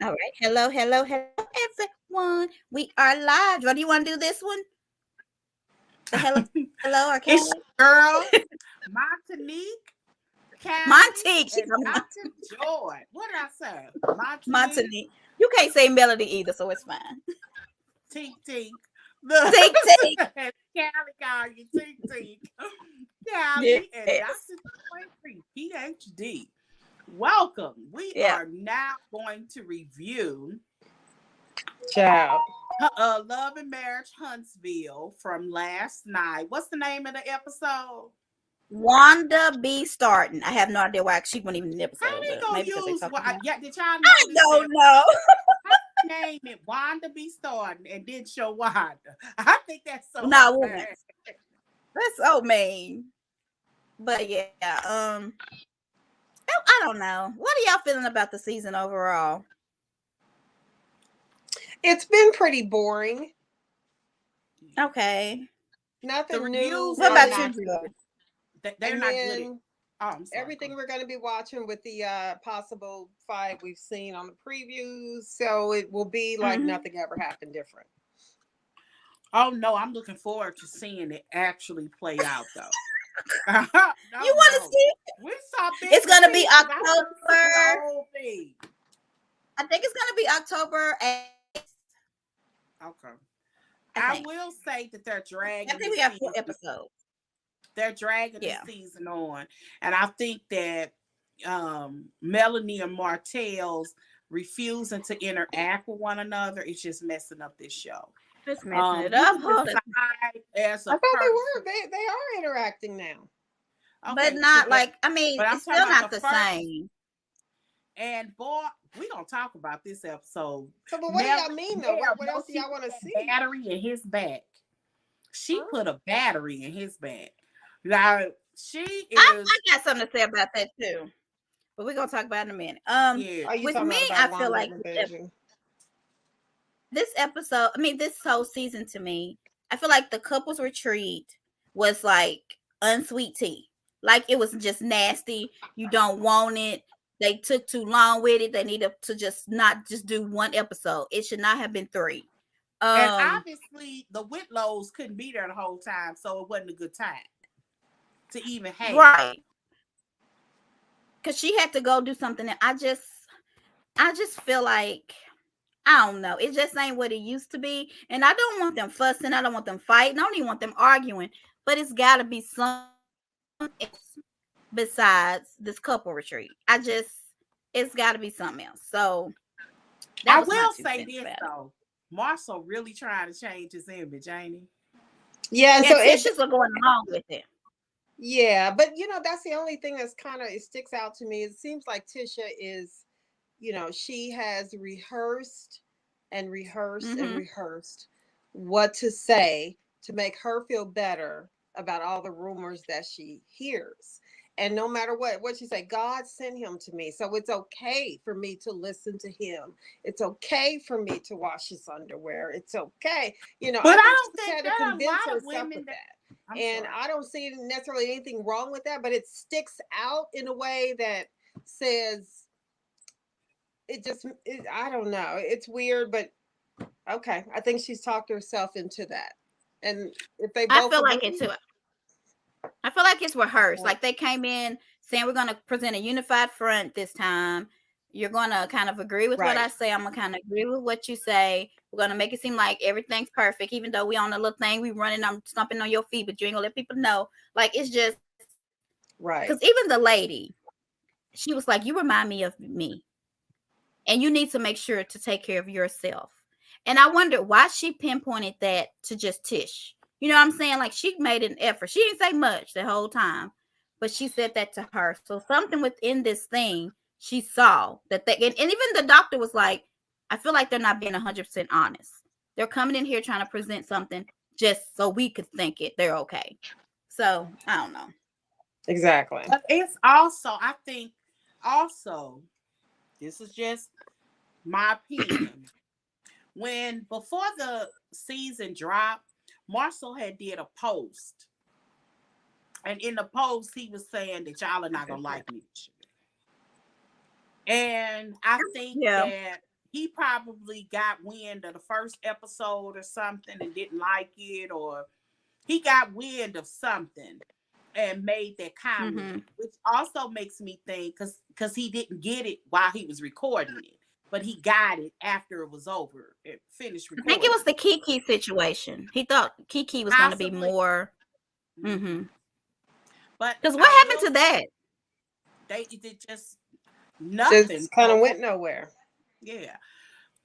All right. Hello, hello, hello, everyone. We are live. Do you want to do this one? The hello, okay? It's girl, Montanique, Callie, Montique. She and called me Dr. Joy. What did I say? Montanique, Montanique. You can't say melody either, so it's fine. Tink Tink. Look, Tink, tink. and Callie call you Tink Tink. Callie and Yes. Dr. Joy, PhD. Welcome. We Yeah. are now going to review Ciao. Love and Marriage Huntsville from last night. What's the name of the episode? Wanda be starting. I have no idea why she wasn't even in the How episode, they but gonna maybe because they use talked what? about. Yeah, did y'all I notice don't that? know. How they name it Wanda be starting and then show Wanda? I think that's so No, unfair. that's so mean. But yeah, I don't know. What are y'all feeling about the season overall? It's been pretty boring. Okay. The Nothing new. reviews What are about not you, good. Joy? They're And not good at. then Oh, I'm sorry. everything we're going to be watching with the possible fight we've seen on the previews. So it will be like Mm-hmm. nothing ever happened different. Oh no, I'm looking forward to seeing it actually play out though. No, You want to no. see? We saw bits It's and gonna be pieces. I haven't seen the October. whole thing. I think it's gonna be October 8th. Okay. I I think. will say that they're I dragging think the we got 4 season. episodes. They're dragging the Yeah. season on, and I think that Melanie and Martell's refusing to interact with one another is just messing up this show. Just messing it You up, can huh? decide as I a thought they person. were. They are interacting now. But Okay, not like, I mean, but I'm it's talking still about not the the first. same. And boy, we gonna talk about this episode. So, but what do Mel, y'all mean though? yeah, What no, else do she y'all put want to that see? battery in his back. She Huh? put a battery in his back. Like she I is, got something to say about that too. But we're gonna talk about it in a minute. yeah. Are you With talking me, about I feel like WandaVision? this episode, I mean, this whole season to me, I feel like the couples retreat was like unsweet tea. Like it was just nasty. You don't want it. They took too long with it. They needed to just not just do one episode. It should not have been 3. And Um, obviously, the Whitlows couldn't be there the whole time, so it wasn't a good time to even have. right. Cause she had to go do something that I just feel like I don't know. It just ain't what it used to be. And I don't want them fussing. I don't want them fighting. I don't even want them arguing. But it's gotta be something else besides this couple retreat. It's gotta be something else. So that I was my will 2 say cents this about it. though, Marcel really trying to change his image, ain't he? Yeah. And So it. Tisha's going along with it. Yeah, but that's the only thing that's kind of it sticks out to me. It seems like Tisha is, she has rehearsed and rehearsed and Mm-hmm. rehearsed what to say to make her feel better about all the rumors that she hears. And no matter what she say, God sent him to me. So it's okay for me to listen to him. It's okay for me to wash his underwear. It's okay. But I I think don't she think had to there are a convince lot of herself women with that. that. I'm And sorry. I don't see necessarily anything wrong with that, but it sticks out in a way that says I don't know. It's weird, but okay. I think she's talked herself into that. And if they I both feel like it agree, too. I feel like it's rehearsed. well, Like they came in saying we're gonna present a unified front this time. You're gonna kind of agree with what right. I say. I'm gonna kind of agree with what you say. We're gonna make it seem like everything's perfect, even though we on a little thing, we running, I'm stomping on your feet, but you ain't gonna let people know. Like it's just because Right. even the lady, she was like, "You remind me of me, and you need to make sure to take care of yourself." And I wondered why she pinpointed that to just Tish. You know what I'm saying? Like she made an effort. She didn't say much the whole time, but she said that to her. So something within this thing she saw that and even the doctor was like, I feel like they're not being 100% honest. They're coming in here trying to present something just so we could think it they're okay. So I don't know. Exactly. But it's also, I think, also, this is just my opinion. When before the season dropped, Marcel had did a post, and in the post he was saying that y'all are not gonna like me. And I think Yeah. that he probably got wind of the first episode or something and didn't like it, or he got wind of something and made that comment, which also makes me think because he didn't get it while he was recording it, but he got it after it was over and finished I think it recording. was the Kiki situation. He thought Kiki was going to be Possibly. more. But Because what happened to that? They did just nothing. Just kind of went nowhere. Yeah.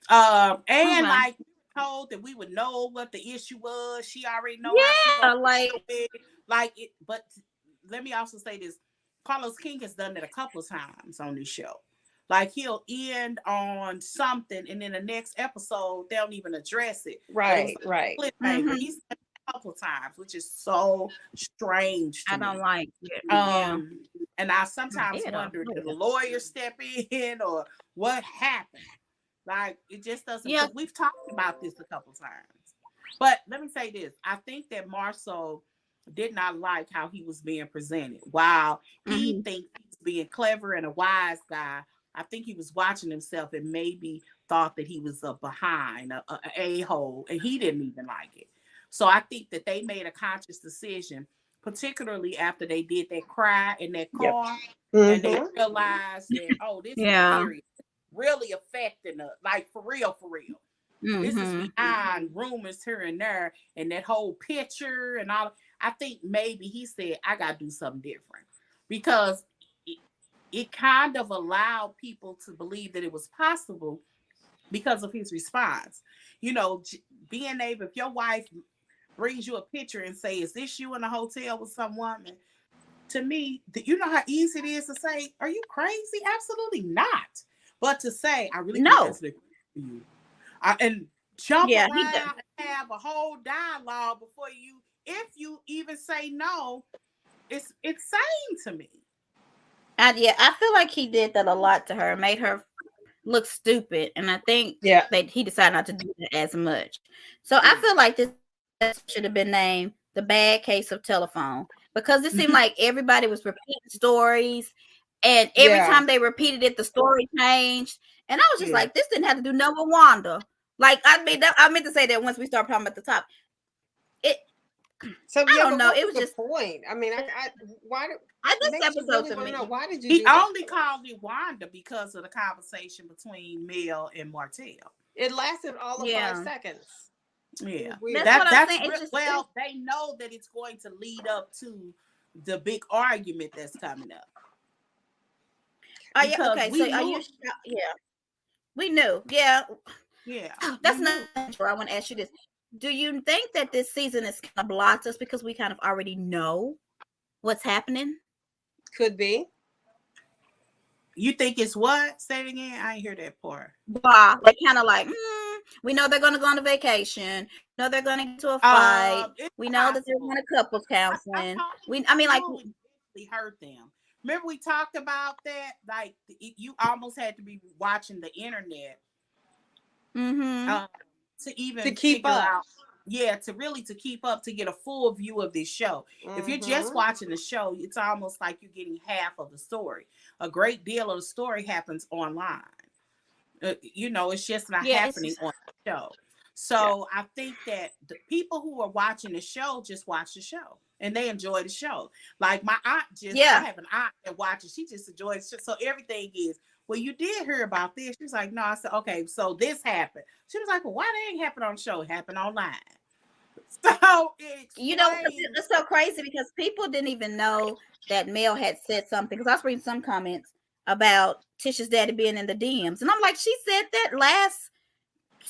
And like we were told that we would know what the issue was. She already know how she gonna like it. But let me also say this: Carlos King has done that a couple of times on this show. Like he'll end on something, and then the next episode they don't even address it. Right, right. He's done it a couple of times, which is so strange to me. I don't like it. And I sometimes wonder, did the lawyer step in or what happened? Like, it just doesn't. Yeah. We've talked about this a couple times. But let me say this. I think that Marceau did not like how he was being presented. While he thinks he's being clever and a wise guy, I think he was watching himself and maybe thought that he was behind, an a-hole, and he didn't even like it. So I think that they made a conscious decision, particularly after they did that cry in that car, and they realized that, oh, this is serious, really affecting us, like for real. This is behind rumors here and there, and that whole picture and all. I think maybe he said, I got to do something different, because it kind of allowed people to believe that it was possible because of his response. You know, being able, if your wife brings you a picture and say, is this you in a hotel with some woman? To me, you know how easy it is to say, are you crazy? Absolutely not. But to say, I really think that's for you. And jump around and have a whole dialogue before you, if you even say no, it's insane to me. I feel like he did that a lot to her, made her look stupid, and I think that he decided not to do that as much. So I feel like this should have been named The Bad Case of Telephone, because it seemed like everybody was repeating stories, and every time they repeated it, the story changed. And I was just like, this didn't have to do nothing with Wanda. Like, I meant to say that once we start talking about the top. So I don't know. It was just point. I mean, why did this episode to me? Why did you? He only called it Wanda because of the conversation between Mel and Martell. It lasted all of 5 seconds. Yeah, that's well, they know that it's going to lead up to the big argument that's coming up. Okay. So are you? We knew. Yeah. That's not true. I want to ask you this. Do you think that this season is kind of blocked us because we kind of already know what's happening? Could be. You think it's what? Say it again. I didn't hear that part. Wow. They kind of like, we know they're going to go on a vacation. We know they're going to get into a fight. We know that they're going to couples counseling. We hurt them. Remember we talked about that? Like, you almost had to be watching the internet. To even keep up. Out, to keep up, to get a full view of this show. If you're just watching the show, it's almost like you're getting half of the story. A great deal of the story happens online. It's just not happening on the show. So I think that the people who are watching the show just watch the show and they enjoy the show. Like my aunt I have an aunt that watches, she just enjoys it. So everything is, well, you did hear about this. She's like, no. I said, okay, so this happened. She was like, well, why they ain't happen on the show? It happened online. So it's so crazy because people didn't even know that Mel had said something. Because I was reading some comments about Tisha's daddy being in the DMs, and I'm like, she said that last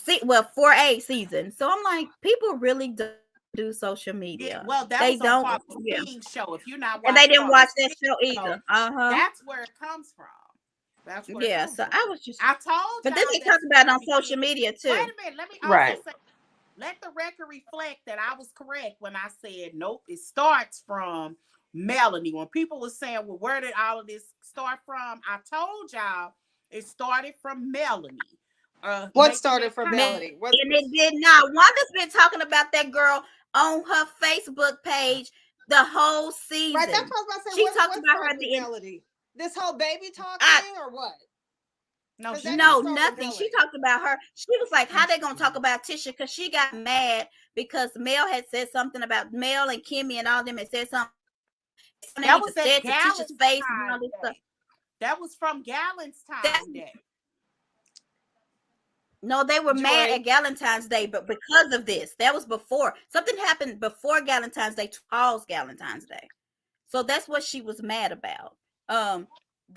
4A season. So I'm like, people really do social media. They don't. Show. If you're not watching, and they didn't watch that show either. That's where it comes from. That's where so I was just. I told. But then they talk about it on social media too. Wait a minute. Let me also say, let the record reflect that I was correct when I said nope. It starts from Melanie. When people were saying, well, where did all of this start from? I told y'all it started from Melanie. What started from Melanie? And it did not. Wanda's been talking about that girl on her Facebook page the whole season. Right, that's what I was about to say. She talked about her Melody. This whole baby talk thing or what? No, Because she that didn't No, didn't. start with nothing. She Melody. talked about her. She was like, No, how they she gonna talk didn't. about Tisha? Because she got mad because Mel had said something about Mel and Kimmy and all them had said something. They That need to was say that it to Tisha's face and all Galentine's this stuff. Day. That was from That's Galentine's Day. no, they were mad Joy, at Galentine's Day, but because of this, that was before something happened before Galentine's Day caused Galentine's Day. So that's what she was mad about. Um,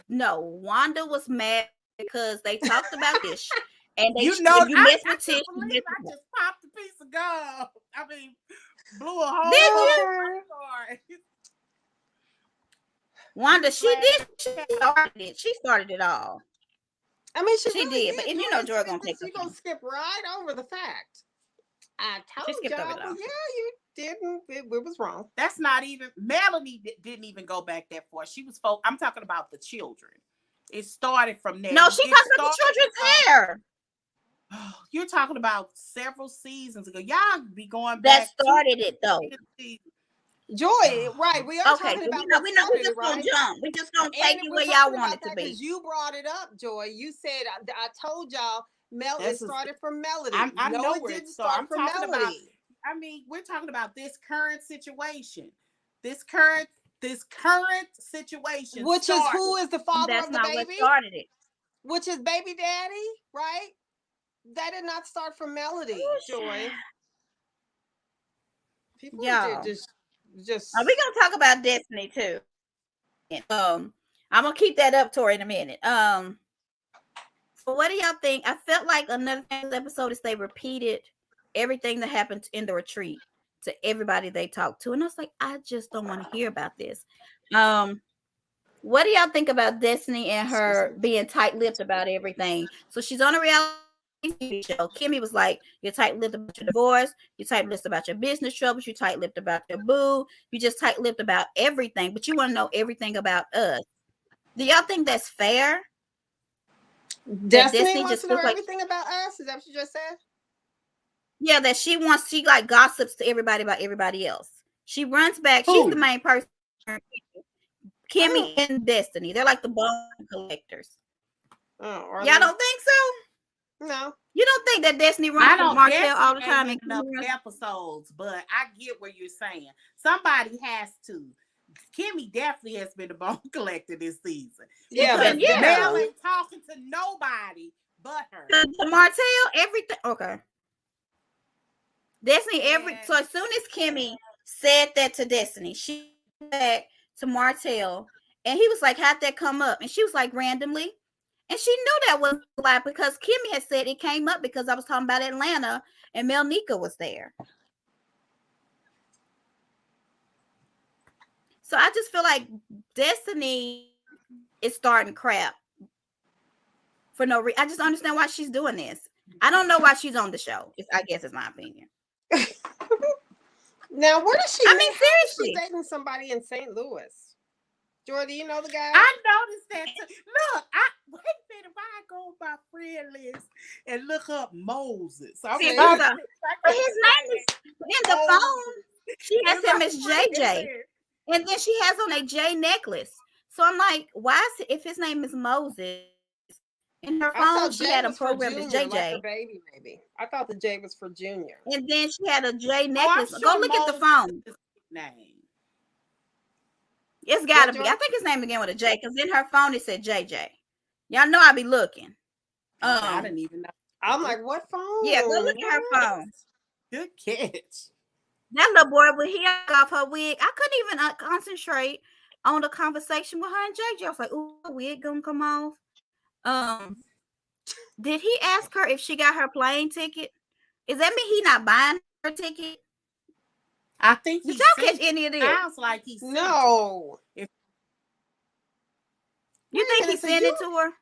no, Wanda was mad because they talked about Tish, and they You know, if you mess I with Tish, can't you believe mess I with her. just popped a piece of gum. I mean, blew a hole Did up. you, okay. I'm sorry. Wanda? You She glad did. you She came? started it. She started it all. I mean, she She really did, but did. and you Joy, know, it's, Joy gonna take it's, her you're going to time. skip right over the fact. I She told skipped over y'all, it but all. yeah, you didn't. It was wrong. That's not even Melanie didn't even go back that far. She was I'm talking about the children. It started from there. No, she It talked about the started children's from hair you're talking about several seasons ago. Y'all be going that back to started it, though. seasons. Joy, right? We are Okay, talking so about what we know we started it, just gonna right? jump. We just gonna And take you we're where y'all talking want about it to that be. because you brought it up, Joy. You said I told y'all it This is started from Melody. I No, know it where it didn't started. start I'm from talking about Melody. I mean, we're talking about this current situation. This current situation Which is started. who is the father That's of the not what baby? started it. Which is baby daddy, right? That did not start from Melody, Joy. People did Y'all, we just gonna talk about Destiny too. I'm gonna keep that up, Tori, in a minute. So what do y'all think? I felt like another episode is they repeated everything that happened in the retreat to everybody they talked to, and I was like, I just don't want to hear about this. Um, what do y'all think about Destiny and excuse her me. being tight-lipped about everything? So she's on a reality TV show. Kimmy was like, "You're tight-lipped about your divorce. You're tight-lipped about your business troubles. You're tight-lipped about your boo. You just tight-lipped about everything, but you want to know everything about us." Do y'all think that's fair? That Destiny Destiny wants just to know feels like, everything about us. Is that what you just said? yeah, that she like gossips to everybody about everybody else. She runs back. She's the Who? main person. Oh, Kimmy and Destiny. They're like the bone collectors. oh, are Y'all they? don't think so? No. You don't think that Destiny runs I with don't. Martell Destiny all the ain't time and getting enough Kimmy runs? episodes, but I get what you're saying. Somebody has to. Kimmy definitely has been the bone collector this season Yeah, because but Yeah. Mel Destiny. ain't talking to nobody but her. The Martell, everything. Okay. Destiny, so And as soon as Kimmy said that to Destiny, she went back to Martell and he was like, how'd that come up? And she was like, randomly. And she knew that was a lie because Kimmy had said it came up because I was talking about Atlanta and Melnika was there. So I just feel like Destiny is starting crap for no reason. I just understand why she's doing this. I don't know why she's on the show. I guess is my opinion. Now, where does she I live? mean, How is she seriously. dating somebody in St. Louis? Joy, do you know the guy? I noticed that too. Look, wait a minute. Why I go on my friend list and look up Moses? I'm See, See? trying to so his name is in the phone. She has It's my him as friend JJ. list. And then she has on a J necklace. So I'm like, why is if his name is Moses? In her I phone, thought she J had him was for programmed as Junior, like her JJ. baby, maybe. I thought the J was for Junior. And then she had a J Oh, I'm necklace. Go sure look at the Moses phone. is his name. It's What, gotta be. Joy? I think his name began with a J because in her phone it said JJ. Y'all know I be looking. Okay, I didn't even know. I'm like, what Yeah, go phone? look at her What? phone. Good catch. That little boy, when he off her wig, I couldn't even concentrate on the conversation with her and JJ. I was like, "Ooh, her wig gonna come off." Did he ask her if she got her plane ticket? Is that mean he not buying her ticket? I think Did he y'all catch sent. any of this? Sounds like he sent it. No. If You Wait a think he minute. So sent it to her?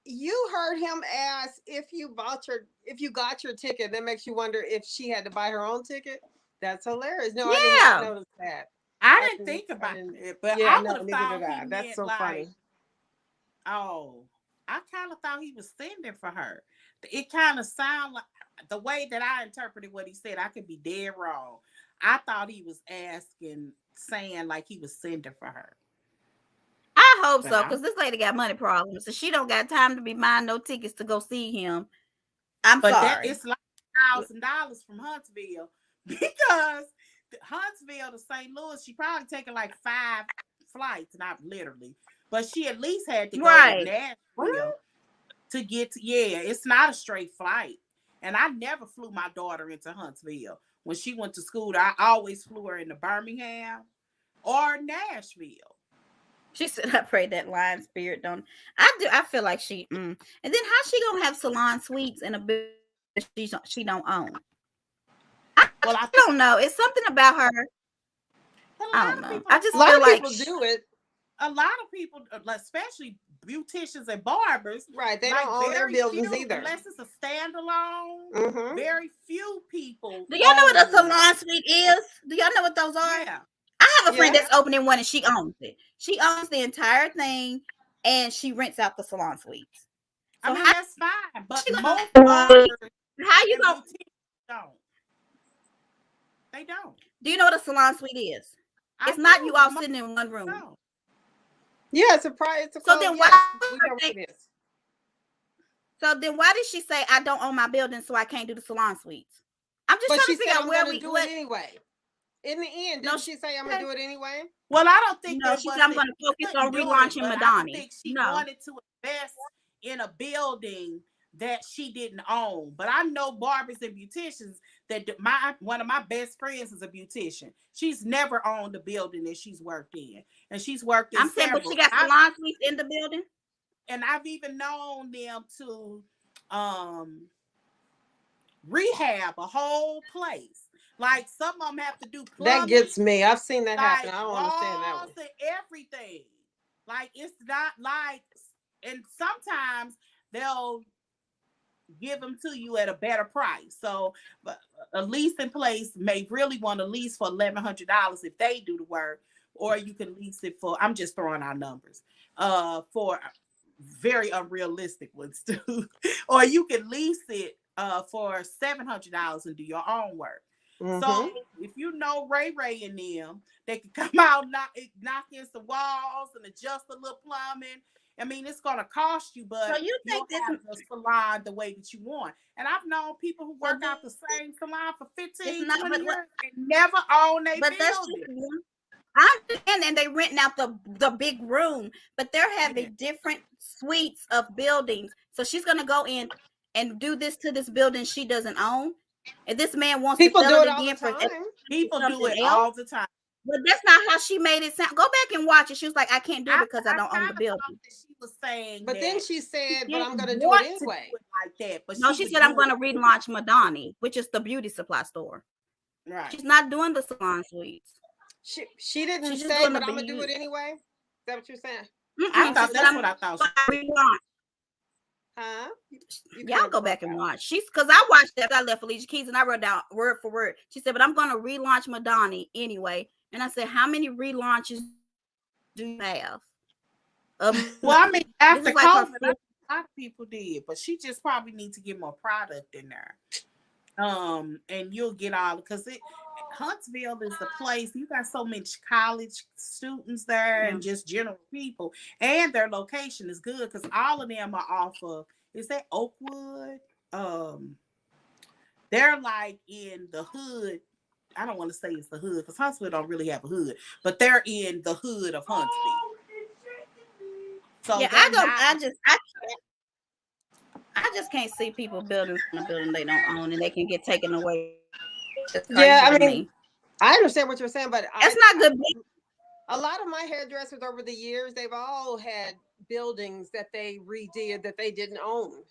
you heard him ask if you got your ticket. That makes you wonder if she had to buy her own ticket. That's hilarious. No, I did not Yeah. notice that. I didn't think I about didn't. it, but Yeah, I no, would have neither thought did he I. That's meant so like, funny. oh, I kind of thought he was sending for her. It kind of sounded like the way that I interpreted what he said. I could be dead wrong. I thought he was saying like he was sending for her. I hope so, But because this lady got money problems, and she don't got time to be buying no tickets to go see him. I'm that sorry. it's like $1,000 from Huntsville because Huntsville to St. Louis, she probably taking like 5 flights, not literally, but she at least had to go to Right. Nashville to get to. Yeah, it's not a straight flight, and I never flew my daughter into Huntsville when she went to school. I always flew her into Birmingham or Nashville. She said, "I pray that lion spirit don't." I do. I feel like she. And then how she gonna have salon suites in a building she don't own? Well, I don't know. It's something about her. a I lot don't of know. people I don't just A lot feel of like people do it. a lot of people, especially beauticians and barbers, Right. They like don't own their very buildings few, either. unless it's a standalone. Mm-hmm. Very few people. Do y'all know what a Own. salon suite is? Do y'all know what those are? Yeah, I have a friend Yeah. that's opening one and she owns it. She owns the entire thing and she rents out the salon suites. I So mean that's fine, but she most gonna, barbers how you and gonna beauticians don't. They don't. do you know what a salon suite is? I It's not do, you but all most sitting in one room. don't. Yeah, it's a price. It's a So close. then Yes, why we know what it is. did she say I don't own my building so I can't do the salon suites? I'm just But trying she to figure said out I'm where going to we do what it anyway. In the end, no didn't she say I'm going to do it anyway? Well, I don't think no, that she was said I'm that gonna she focus couldn't on do it, relaunching but I just Madani. think she No. wanted to invest in a building that she didn't own. But I know barbers and beauticians that one of my best friends is a beautician. She's never owned the building that she's worked in, and she's worked in I'm saying, but she several. got salon suites in the building. And I've even known them to um rehab a whole place. Like some of them have to do That plumbing, gets me. I've seen that happen. like I don't understand that walls one. and everything. Like it's not like, and sometimes they'll give them to you at a better price. So, but a leasing place may really want to lease for $1,100 if they do the work, or you can lease it for. I'm just throwing out numbers. For very unrealistic ones too, or you can lease it for $700 and do your own work. Mm-hmm. So if you know Ray and them, they can come out, knock in some walls and adjust a little plumbing. I mean, it's gonna cost you, So but you you'll think this have the salon the way that you want. And I've known people who work out the same salon for it's 15, not 20 years and never own a but that's building. just I understand, and they renting out the big room, but they're having Yeah. different suites of buildings. So she's gonna go in and do this to this building she doesn't own, and this man wants People to do sell it it all the again for time. People do something it else. all the time. But that's not how she made it sound. Go back and watch it. She was like, "I can't do it because I I don't own kind the of thought building." that she was saying But then that she she said, but I'm going didn't to do it want to do anyway. it like that, but No, she she would said, "I'm do going to it. relaunch Madani, which is the beauty supply store. Right. She's not doing the salon suites. She didn't She's just say, doing but the I'm going to do it beauty. anyway. Is that what you're saying? I She thought said, that's "I'm what I thought. going to relaunch." Huh? Y'all go back and watch. She's because I watched that. I left Felicia Keys and I wrote down word for word. She said, "But I'm going to relaunch Madani anyway." And I said, "How many relaunches do you have?" Well, I mean, This after is like her COVID, fifth. a lot of people did, but she just probably needs to get more product in there. And you'll get all because Huntsville is the place. You got so many college students there and just general people, and their location is good because all of them are off of, is that Oakwood? They're like in the hood. I don't want to say it's the hood because Huntsville don't really have a hood, but they're in the hood of Huntsville. So Yeah, they're not. I just can't see people building a building they don't own and they can get taken away. It's Yeah, crazy I to mean, me. I understand what you're saying, but That's not good. a lot of my hairdressers over the years, they've all had buildings that they redid that they didn't own.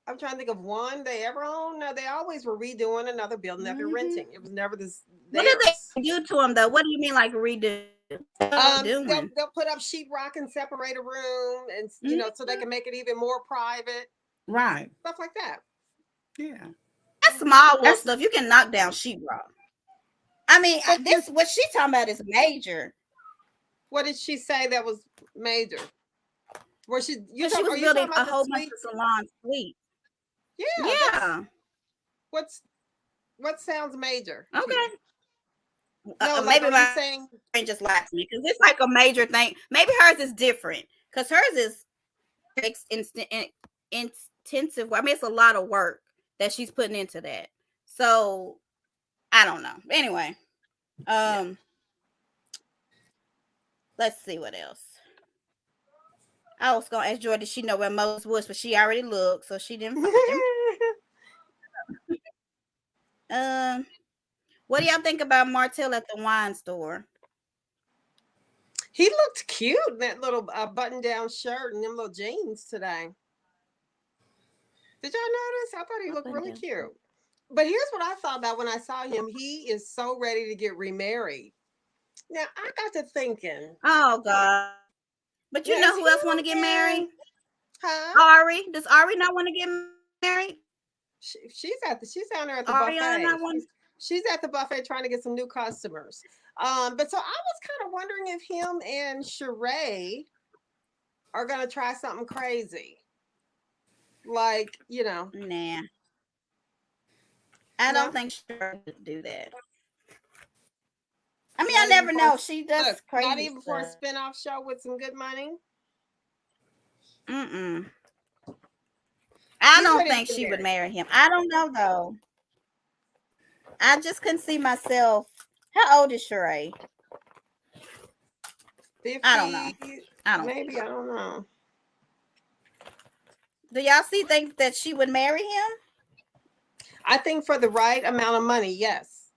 I'm trying to think of one they ever owned. No, they always were redoing another building that they're renting. It was never this. What did they do to them though? What do you mean like redo? They'll put up sheetrock and separate a room, and so they can make it even more private. Right. Stuff like that. Yeah. That's small little stuff. You can knock down sheetrock. I mean, this what she talking about is major. What did she say that was major? Where she was building a whole bunch of salon suites. Yeah. What sounds major? Okay. No, like, Maybe are you my saying? brain just lied to me because it's like a major thing. Maybe hers is different because hers is intensive. I mean, it's a lot of work that she's putting into that. So I don't know. Anyway, Yeah. let's see what else. I was gonna ask Joy, did she know where Moses was, but she already looked, so she didn't find him. What do y'all think about Martell at the wine store? He looked cute in that little button-down shirt and them little jeans today. Did y'all notice? I thought he looked really cute. But here's what I thought about when I saw him. He is so ready to get remarried. Now I got to thinking. Oh God! But you Now, know is who he else want to get looking? married? Huh? Ari. Does Ari not want to get married? She's down there at the Ariana buffet. not want. She's at the buffet trying to get some new customers. But so I was kind of wondering if him and Sheree are gonna try something crazy. Like, Nah, I no, don't think she would do that. I mean, I not even never for know. She does look, crazy not even for a stuff. spinoff show with some good money. Mm-mm. I He's don't ready to think get she would married. marry him. I don't know though. I just couldn't see myself. How old is Sheree? 50, I don't know. I don't. maybe, I don't know. Do y'all think that she would marry him? I think for the right amount of money, yes.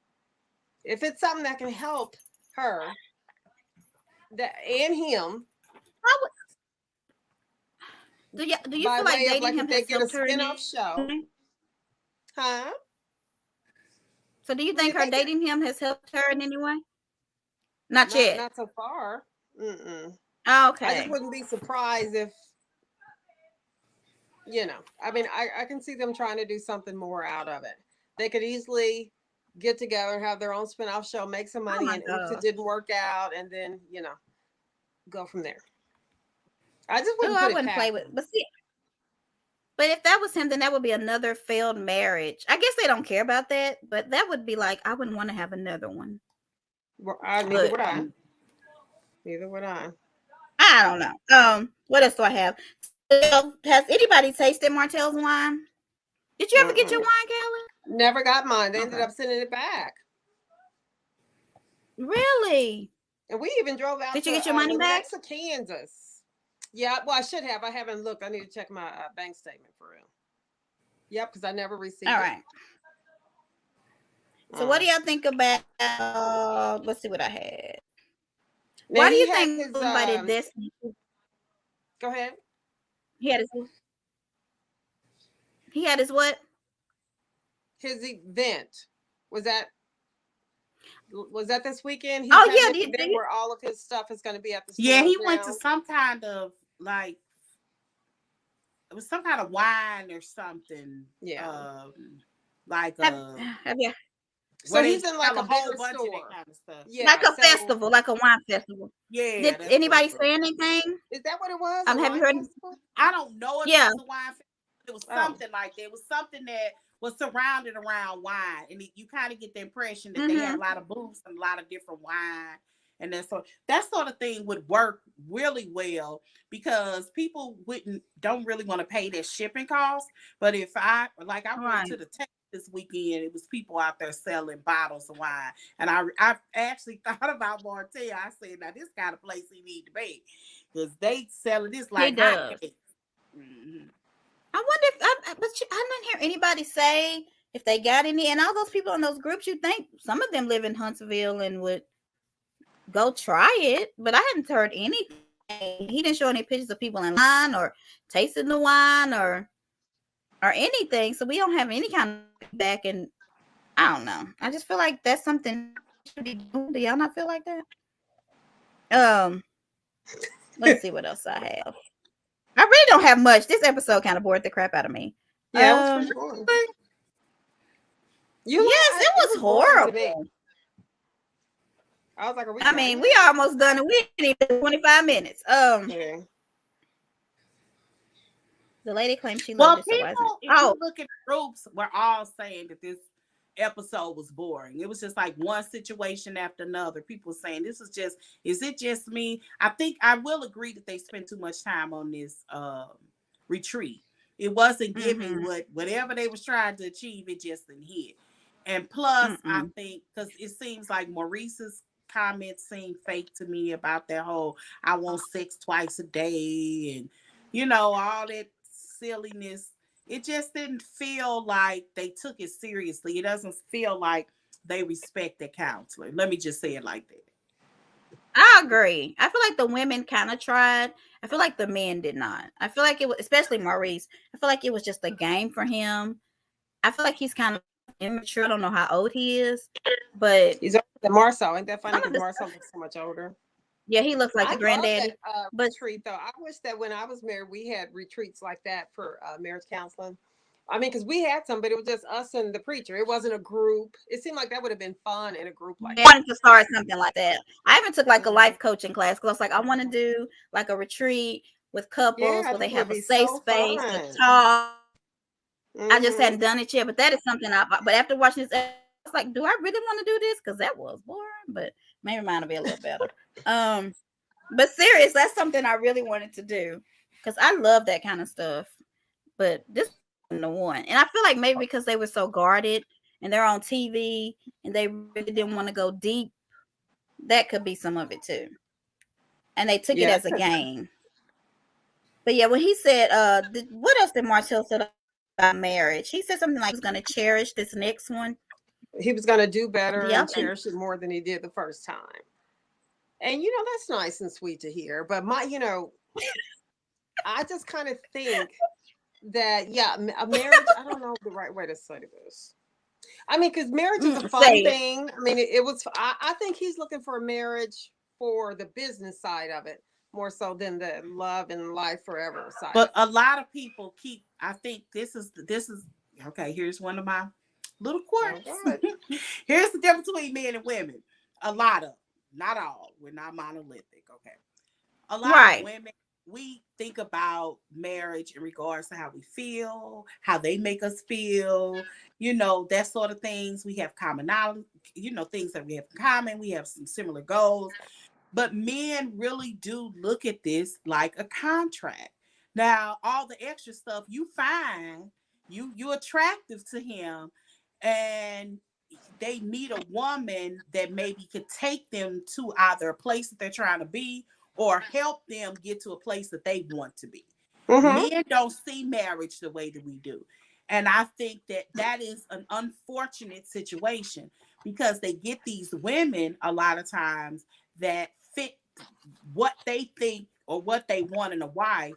If it's something that can help her and him. Do you By feel like way of dating like him if they has get a helped her in spin-off any show. way? Huh? So do you Well, think if her they get dating him has helped her in any way? Not yet. not so far. Mm-mm. Oh, I just okay. wouldn't be surprised if, I mean, I can see them trying to do something more out of it. They could easily get together, have their own spin-off show, make some Oh money, my and oops, it God. didn't work out, and then, go from there. I just Oh, wouldn't I put it wouldn't play past with. them. But see, but if that was him, then that would be another failed marriage. I guess they don't care about that, but that would be like I wouldn't want to have another one. Neither But would I. Neither would I. I don't know. What else do I have? So, has anybody tasted Martell's wine? Did you ever get your Mm-mm. wine, Kelly? Never got mine. They ended Okay. up sending it back. Really? And we even drove out Did you to get your money back? Lenexa, Kansas. Yeah, well, I should have. I haven't looked. I need to check my bank statement for real. Yep, because I never received All it. right. So what do y'all think about let's see what I had. Now Why do he you had think his invited Destiny? go ahead. He had his what? His event. Was that this weekend? He's Oh having yeah, an event where all of his stuff is going to be at the Yeah, stores he went to now. some kind of like it was some kind of wine or something. Yeah. Like have you So where they he's in like sell a a whole bigger bunch of store. that kind of stuff. like Yeah. a So festival, like a wine festival? Yeah, Did that's what anybody it say was. anything? is that what it was? A Have you wine heard? festival? I don't know if it Yeah. was a wine festival. It was Oh. something like that. It was something that was surrounded around wine, and you kind of get the impression that they had Mm-hmm. a lot of booths and a lot of different wine, and that sort of thing would work really well because people don't really want to pay their shipping costs. But if I went Right. to the Texas this weekend, it was people out there selling bottles of wine, and I actually thought about Martell. I said, now this kind of place he need to be because they selling this He like does. hotcakes. Mm-hmm. I wonder if I didn't hear anybody say if they got any, and all those people in those groups. You think some of them live in Huntsville and would go try it, but I hadn't heard anything. He didn't show any pictures of people in line or tasting the wine or anything. So we don't have any kind of feedback, and I don't know. I just feel like that's something should be doing. Do y'all not feel like that? Let's see what else I have. I really don't have much. This episode kind of bored the crap out of me. Yeah, it was pretty boring. Yes, it was horrible. I was like, are we I mean, we almost done it. We ain't even 25 minutes. Yeah. The lady claimed she loved it, so People, why isn't it? if you look at groups, we're all saying that this episode was boring. It was just like one situation after another. People saying is it just me? I think I will agree that they spent too much time on this retreat. It wasn't giving Mm-hmm. whatever they was trying to achieve, it just didn't hit. And plus, I Mm-mm. think because it seems like Maurice's comments seem fake to me about that whole I want sex twice a day and all that silliness. It just didn't feel like they took it seriously. It doesn't feel like they respect the counselor. Let me just say it like that. I agree. I feel like the women kind of tried. I feel like the men did not. I feel like it was, especially Maurice. I feel like it was just a game for him. I feel like he's kind of immature. I don't know how old he is, but He's older than Marcel. Ain't that funny? some of Because the Marcel stuff, looks so much older. yeah, he looks like I the love that granddaddy. But retreat though. I wish that when I was married, we had retreats like that for marriage counseling. I mean, because we had some, but it was just us and the preacher. It wasn't a group. It seemed like that would have been fun in a group like yeah, I that. wanted to start something like that. I even took like a Hmm. life coaching class because I was like, I want to do like a retreat with couples Yeah, I where they think it would have a be safe so space to fun. talk. I just Hmm. hadn't done it yet, but that is something but after watching this, I was like, do I really want to do this? Because that was boring, but maybe mine will be a little better. Um, but serious, that's something I really wanted to do because I love that kind of stuff. But this wasn't the one, and I feel like maybe because they were so guarded and they're on TV and they really didn't want to go deep, that could be some of it too. And they took it Yeah, as a game. But yeah, when he said, what else did Martell say about marriage? He said something like he was going to cherish this next one. he was going to do better Yeah, I and think cherish it more than he did the first time. And that's nice and sweet to hear. But I just kind of think that yeah, a marriage. I don't know the right way to say this. I mean, because marriage is a say fun it. thing. I mean, it was. I think he's looking for a marriage for the business side of it more so than the love and life forever side But of a it. lot of people keep. I think this is okay. Here's one of my little Oh quirks. God. Here's the difference between men and women. A lot of, not all. We're not monolithic. Okay. A lot of Right. women, we think about marriage in regards to how we feel, how they make us feel, that sort of things. We have commonality, things that we have in common. We have some similar goals. But men really do look at this like a contract. Now, all the extra stuff you find, you attractive to him, and they meet a woman that maybe could take them to either a place that they're trying to be or help them get to a place that they want to be. Mm-hmm. Men don't see marriage the way that we do. And I think that that is an unfortunate situation because they get these women a lot of times that fit what they think or what they want in a wife,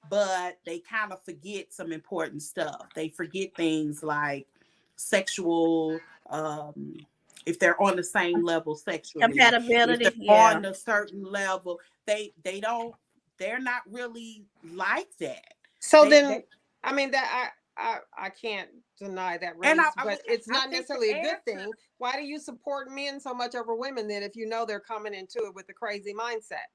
but they kind of forget some important stuff. They forget things like sexual, if they're on the same level sexually, if they're Compatibility. Yeah. on a certain level, they don't, they're not really like that. So They then, I mean that I can't deny that and race, I but was it's I not think the necessarily a good answer thing. Why do you support men so much over women then if you know they're coming into it with a crazy mindset?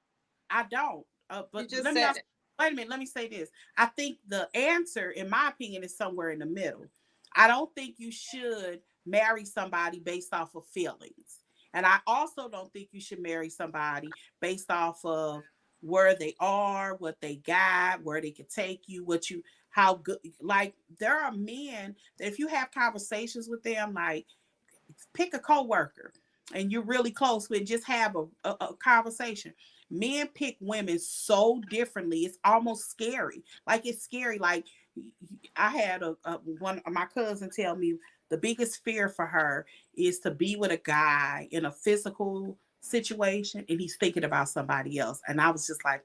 I don't. You But just let me said also it. wait a minute. Let me say this. I think the answer, in my opinion, is somewhere in the middle. I don't think you should marry somebody based off of feelings, and I also don't think you should marry somebody based off of where they are, what they got, where they could take you, what you, how good. Like there are men that if you have conversations with them, like pick a coworker and you're really close with, just have a conversation. Men pick women so differently, it's almost scary. Like it's scary. Like I had a one of my cousins tell me the biggest fear for her is to be with a guy in a physical situation and he's thinking about somebody else. And I was just like,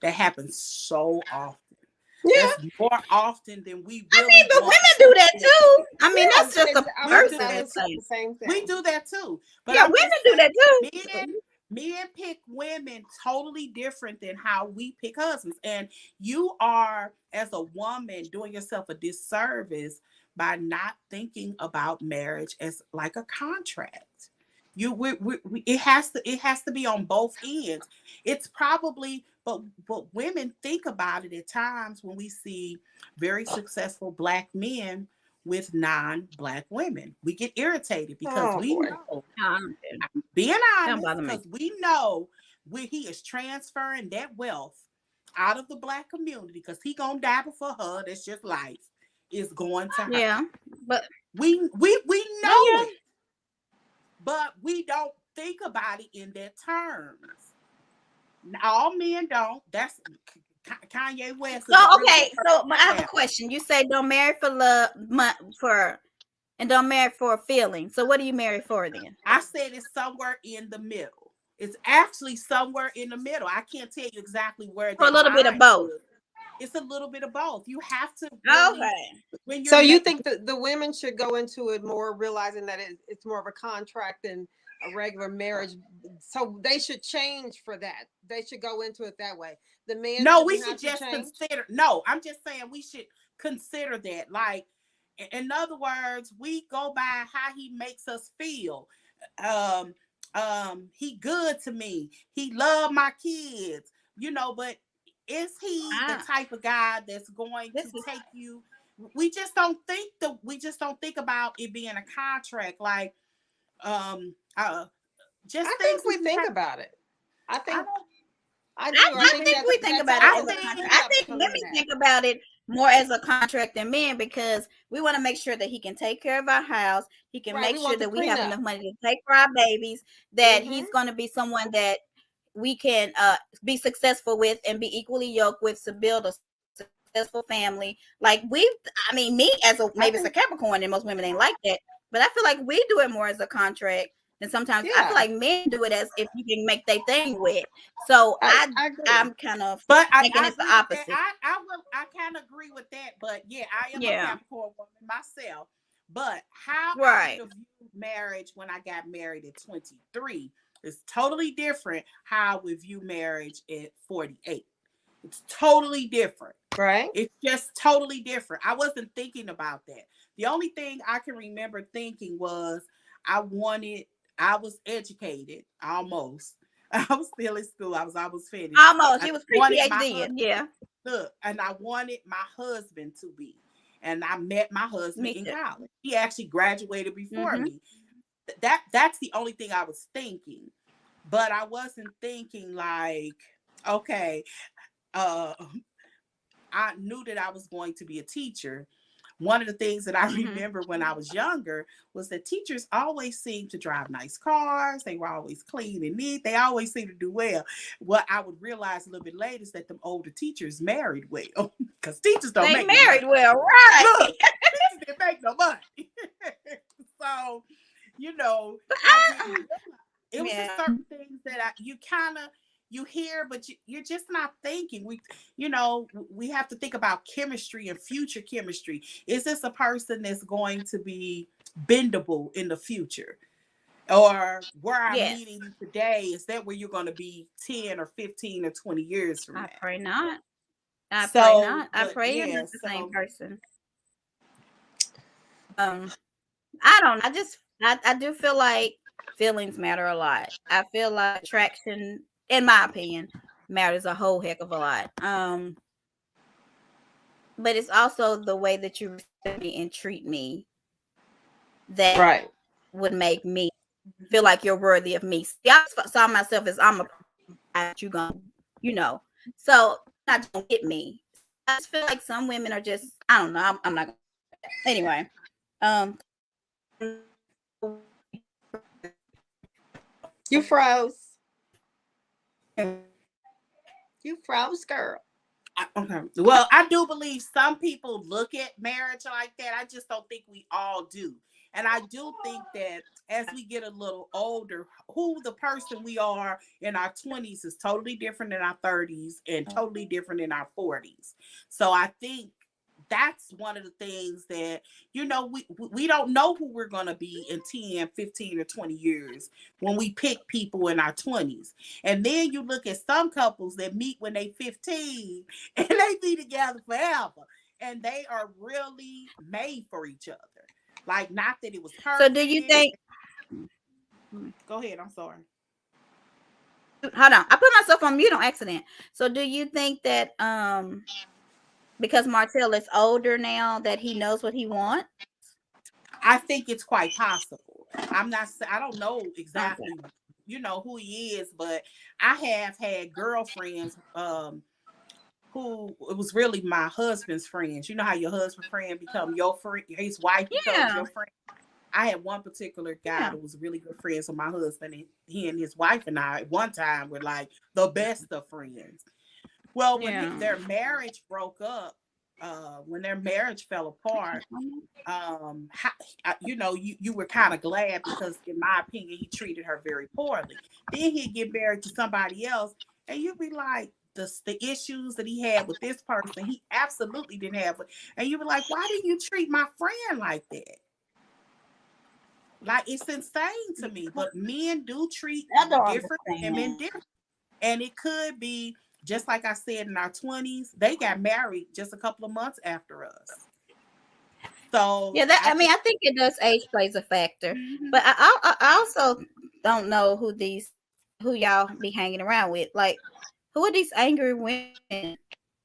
that happens so often. Yeah, That's more often than we I mean, really but want women to do that admit. too. I mean, yeah. that's just a I We was person. do. saying Let's the say. same We thing. do that too. But Yeah, I'm women just do that saying, too. men pick women totally different than how we pick husbands. And you are, as a woman, doing yourself a disservice by not thinking about marriage as like a contract. It has to be on both ends. It's probably, but women think about it at times when we see very successful black men. with non-black women. We get irritated because Oh we boy. know, Um, being don't honest, bother me. because we know where he is transferring that wealth out of the black community because he gonna die before her. That's just life. Is going to her. Yeah, but We but know yeah. it, but we don't think about it in that terms. All men don't. That's Kanye West So is a really good okay, so but I have a example. question. You say don't marry for love, for and don't marry for a feeling. So what do you marry for then? I said it's somewhere in the middle. It's actually somewhere in the middle. I can't tell you exactly where For a that little bit of line both. is. It's a little bit of both. You have to really, Okay. when So you're you think that the women should go into it more realizing that it's more of a contract than a regular marriage. So they should change for that. They should go into it that way. The man no, we shouldn't should have to just change. consider. No, I'm just saying we should consider that. Like, in other words, we go by how he makes us feel. Um, he good to me. He love my kids. But is he the Ah, type of guy that's going this to is take you? We just don't think about it being a contract. Like, just I things think that we you think have. about it. I I think don't. I do. I You I think think? think we think that's about it I as also a a think. contract. team I up think to let learn me that. think about it more as a contract than men because we want to make sure that he can take care of our house. He can Right. make We sure want the that we have prenup. enough money to take for our babies, that Mm-hmm. he's going to be someone that we can be successful with and be equally yoked with to build a successful family. Like I mean, me as a I maybe it's a think. Capricorn and most women ain't like that, but I feel like we do it more as a contract. And sometimes I feel Yeah. like men do it as if you can make their thing wet. So I agree. I'm kind of But thinking I it's the agree with that. opposite. I kind of agree with that. But yeah, I am a Yeah. Capricorn woman myself. But how I would Right. have viewed marriage when I got married at 23 is totally different how I would view marriage at 48. It's totally different. Right. It's just totally different. I wasn't thinking about that. The only thing I can remember thinking was I was educated almost. I was still in school. I was almost finished. Almost. I He was wanted my pre-PhD. husband, Yeah. and I wanted my husband to be. And I met my husband Me in too. college. He actually graduated before Mm-hmm. me. That's the only thing I was thinking. But I wasn't thinking like, okay, uh, I knew that I was going to be a teacher. One of the things that I Mm-hmm. remember when I was younger was that teachers always seemed to drive nice cars. They were always clean and neat. They always seemed to do well. What I would realize a little bit later is that the older teachers married well because teachers don't They make no money. married well, right? Look, teachers didn't make no money. So, But I didn't. It was just yeah. certain things that you kind of you hear, but you're just not thinking. We have to think about chemistry and future chemistry. Is this a person that's going to be bendable in the future? Or where I'm Yes. meeting you today, is that where you're going to be 10 or 15 or 20 years from I now? pray not. I pray So, not. I but pray you're yeah, not the same so person. Um, I don't. I do feel like feelings matter a lot. I feel like attraction, in my opinion, matters a whole heck of a lot. But it's also the way that you respect me and treat me that Right. would make me feel like you're worthy of me. See, I saw myself as I'm a you gonna, you know. So not gonna get me. I just feel like some women are just I don't know. I'm not gonna anyway. Um You froze. You froze, girl. Okay. Well, I do believe some people look at marriage like that. I just don't think we all do. And I do think that as we get a little older, who the person we are in our 20s is totally different in our 30s and totally different in our 40s. So I think that's one of the things that we don't know who we're going to be in 10, 15, or 20 years when we pick people in our 20s. And then you look at some couples that meet when they 15 and they be together forever, and they are really made for each other. Like, not that it was so do you perfect. think Go ahead, I'm sorry. hold on. I put myself on mute on accident. So do you think that because Martell is older now that he knows what he wants? I think it's quite possible. I don't know Okay. exactly, who he is, but I have had girlfriends who it was really my husband's friends. You know how your husband's friend become your friend, his wife becomes Yeah. your friend. I had one particular guy Yeah. that was really good friends with my husband, and he and his wife and I at one time were like the best of friends. Well, when Yeah. their marriage broke up, when their marriage fell apart, you were kind of glad because, in my opinion, he treated her very poorly. Then he'd get married to somebody else, and you'd be like, the issues that he had with this person, he absolutely didn't have. And you were like, why did you treat my friend like that? Like, it's insane to me. But men do treat I don't different women understand. different. And it could be, just like I said, in our 20s, they got married just a couple of months after us. So Yeah, I mean, I think it does. Age plays a factor, Mhm. but I also don't know who y'all be hanging around with. Like, who are these angry women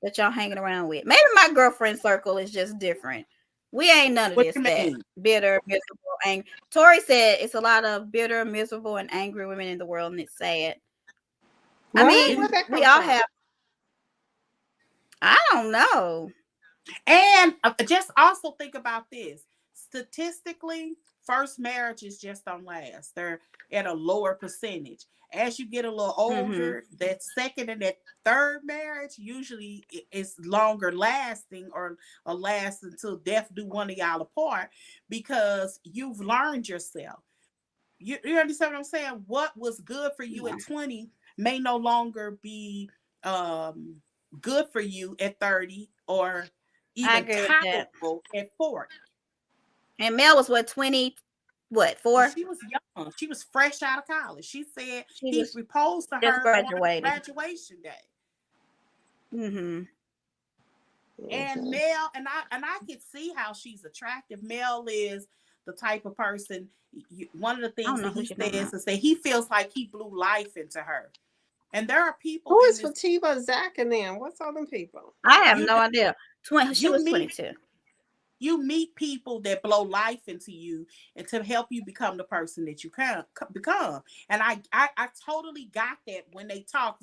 that y'all hanging around with? Maybe my girlfriend circle is just different. We ain't none of What this you that mean? bitter, miserable, angry. Tori said it's a lot of bitter, miserable, and angry women in the world, and it's sad. I What? mean, Where'd that we come all from? have. I don't know. And just also think about this. Statistically, first marriages just don't last. They're at a lower percentage. As you get a little Mm-hmm. older, that second and that third marriage usually is longer lasting, or lasts until death do one of y'all apart, because you've learned yourself. You understand what I'm saying? What was good for you Yeah, at 20 may no longer be um, good for you at 30, or I even agree with that. tolerable at 40. And Mel was what 20, what And 4? she was young. She was fresh out of college. She said She he was proposed to just her on her graduated. graduation day. Mm-hmm. And Mhm. Mel, and I could see how she's attractive. Mel is the type of person. One of the I things don't that know who he she's talking says about. is that he feels like he blew life into her. And there are people Who in is this. Fatiba, Zach, and them? What's all them people? I have You no idea. She you was meet 22. you meet people that blow life into you and to help you become the person that you can become. And I totally got that when they talk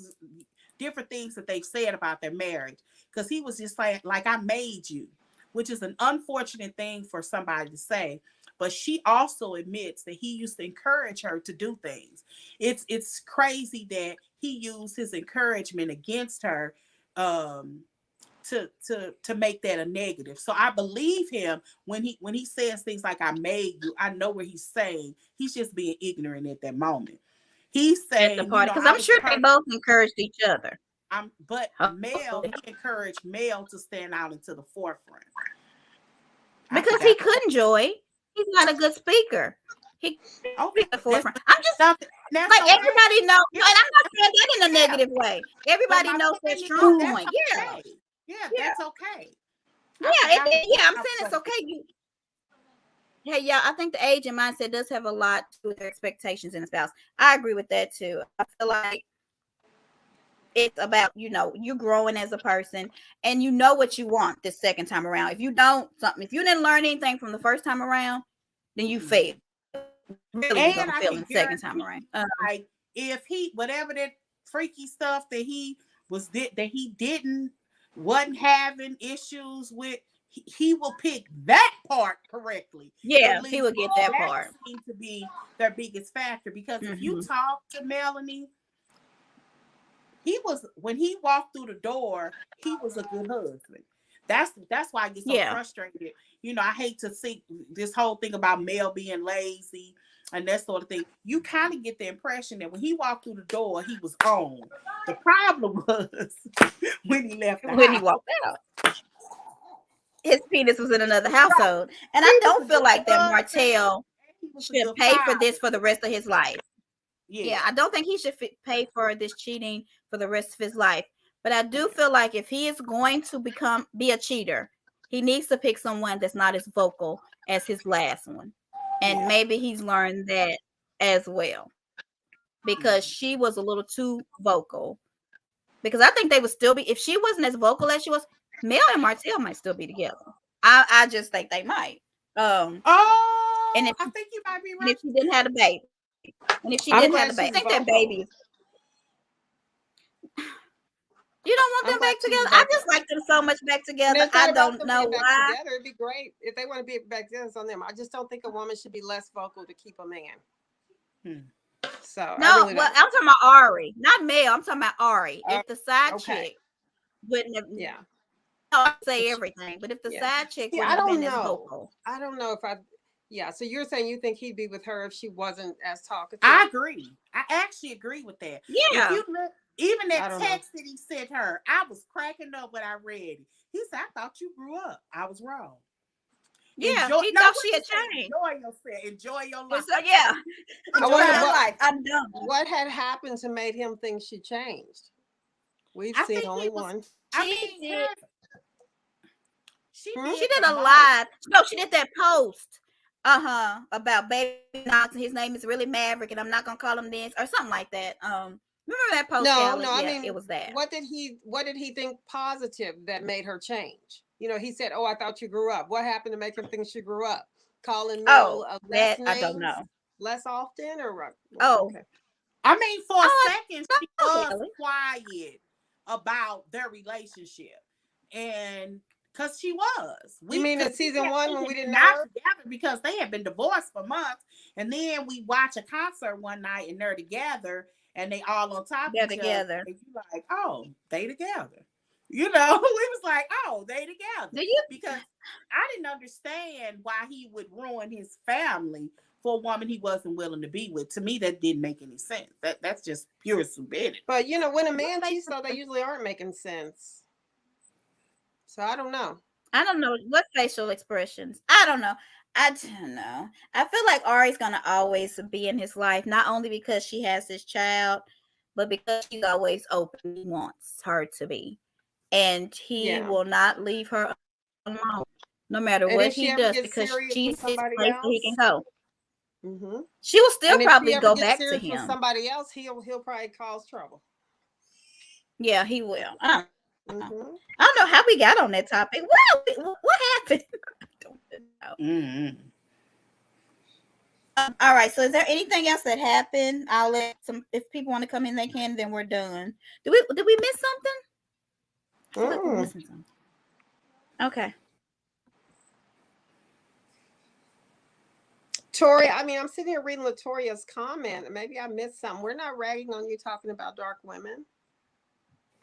different things that they've said about their marriage, because he was just like I made you, which is an unfortunate thing for somebody to say. But she also admits that he used to encourage her to do things. It's crazy that he used his encouragement against her, um to make that a negative. So I believe him when he says things like I made you. I know what he's saying. He's just being ignorant at that moment. He's At the saying, party because I I'm was sure they perfect. both encouraged each other. But Mel, Hopefully. he encouraged Mel to stand out into the forefront. I Because he forgot the couldn't, Joy. He's not a good speaker. He okay. couldn't be the That's forefront. I'm just nothing. That's like okay. everybody knows, Yeah, and I'm not saying that in a yeah. negative way. But Everybody my knows their point is strong that's point. Yeah, okay. Yeah, yeah, that's okay. I yeah. forgot what Yeah, I'm I was saying it's going to okay. Hey, yeah, I think the age and mindset does have a lot to do with their expectations in a spouse. I agree with that too. I feel like it's about, you growing as a person and you know what you want this second time around. If you didn't learn anything from the first time around, then you say. fail. Really, you're And gonna I fail in can the second time guarantee around. you, like, if he, whatever that freaky stuff that he didn't, wasn't having issues with, he will pick that part correctly. Yeah, At he least would get that that part. seems to be their biggest factor. Because if you Hmm. talk to Melanie, when he walked through the door, he was a good husband. That's why I get so Yeah, frustrated. I hate to see this whole thing about Mel being lazy and that sort of thing. You kind of get the impression that when he walked through the door, he was on. The problem was when he left the when he house. walked out, his penis was in another Right. household, and I He was a don't feel good like that husband Martell and he was a should good pay for this father. for the rest of his life. Yeah, Yeah. I don't think he should pay for this cheating for the rest of his life. But I do feel like if he is going to be a cheater, he needs to pick someone that's not as vocal as his last one. And Yeah. maybe he's learned that as well because Yeah. she was a little too vocal. Because I think they would still be, if she wasn't as vocal as she was, Mel and Martell might still be together. I just think they might. Um, And I think you might be and right. if she didn't have a baby, and if she I'm didn't have glad a baby, I she's think that vocal. baby is. You don't want I'm them glad back she's together. I just vocal. like them so much back And together. it's I not about don't them know being back why. together. It'd be great if they want to be back together. It's on them. I just don't think a woman should be less vocal to keep a man. Hmm. So I No, really well, don't. I'm talking about Ari, not Mel. I'm talking about Ari. Uh, If the side okay. chick wouldn't have, Yeah. I say If everything, but if the Yeah. side chick See, wouldn't I have been don't as know. vocal, I don't know if I. Yeah. So you're saying you think he'd be with her if she wasn't as talkative? I agree. I actually agree with that. If yeah, you look, even I that don't know. text that he sent her, I was cracking up when I read it. He said, "I thought you grew up." I was wrong. yeah, Enjoy. he No, thought what she you had say? changed. Enjoy yourself. Enjoy your And life. so yeah, I enjoy wonder your life. I'm done. what had happened to made him think she changed. We've I seen think only he was. one. I She mean, did. she Hmm? She did did the a most. live. No, she did that post. About Baby Knox. His name is really Maverick, and I'm not gonna call him this or something like that. Remember that post, No, Callie? no. I Yeah, it mean, was that. what did he think positive that made her change? You know, he said, "Oh, I thought you grew up." What happened to make him think she grew up? Calling Mel Oh, less that I don't names, know. less often, or what? Oh, Okay. I mean, for a oh, second, I she don't know, was Callie. quiet about their relationship, and because she was, You mean in because season one they when had we didn't been know not her? together because they had been divorced for months, and then we watch a concert one night and they're together and they all on top of They're each other, together. and you like, oh, they together. You know, we was like, oh, they together Do you? because I didn't understand why he would ruin his family for a woman he wasn't willing to be with. To me, that didn't make any sense. That's just pure stupidity. But you know, when a What man cheats, though, they facial? usually aren't making sense. So I don't know. I don't know what facial expressions. I don't know. I don't know. I feel like Ari's gonna always be in his life, not only because she has this child, but because she's always open. He wants her to be, and he Yeah. will not leave her alone, no matter And what if she he ever does, gets because serious she's with his somebody place that he can else, go. hmm She will still and if she probably ever go gets back to serious with him. somebody else, he'll probably cause trouble. Yeah, he will. I don't know. Hmm I don't know how we got on that topic. What happened? I don't know. Mm-hmm. All right. So, is there anything else that happened? I'll let some. If people want to come in, they can. Then we're done. Did we miss something? I feel like we're mm missing something. Okay. Tori, I mean, I'm sitting here reading Latoria's comment. Maybe I missed something. We're not ragging on you talking about dark women.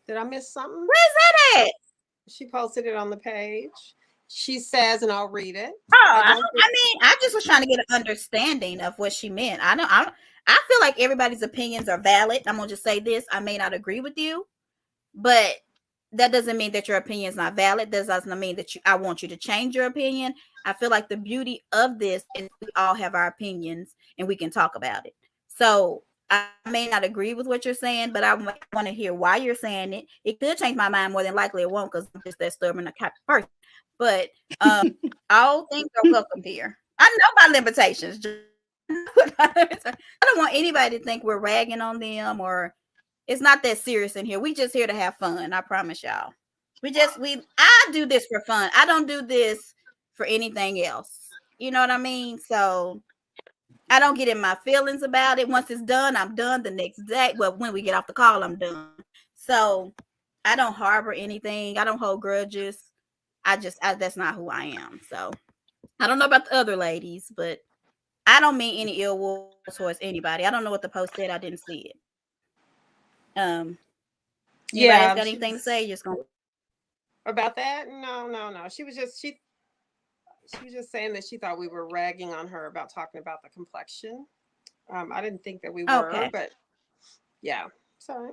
Did I miss something? Where's that at? She posted it on the page. She says, and I'll read it. Oh, I don't think. I mean, I just was trying to get an understanding of what she meant. I feel like everybody's opinions are valid. I'm gonna just say this. I may not agree with you, but that doesn't mean that your opinion is not valid. That doesn't mean that I want you to change your opinion. I feel like the beauty of this is we all have our opinions and we can talk about it. So I may not agree with what you're saying, but I want to hear why you're saying it. It could change my mind. More than likely it won't, because I'm just that stubborn a type of person. But all things are welcome here. I know my limitations. I don't want anybody to think we're ragging on them, or it's not that serious in here. We just here to have fun. I promise y'all. I do this for fun. I don't do this for anything else. You know what I mean? So I don't get in my feelings about it. Once it's done, I'm done the next day. Well, when we get off the call, I'm done. So I don't harbor anything. I don't hold grudges. That's not who I am. So I don't know about the other ladies, but I don't mean any ill will towards anybody. I don't know what the post said. I didn't see it. Anybody else Yeah, got anything to say? Just gonna. about that. No, no, no. She was just saying that she thought we were ragging on her about talking about the complexion. I didn't think that we were, Okay. but yeah, sorry,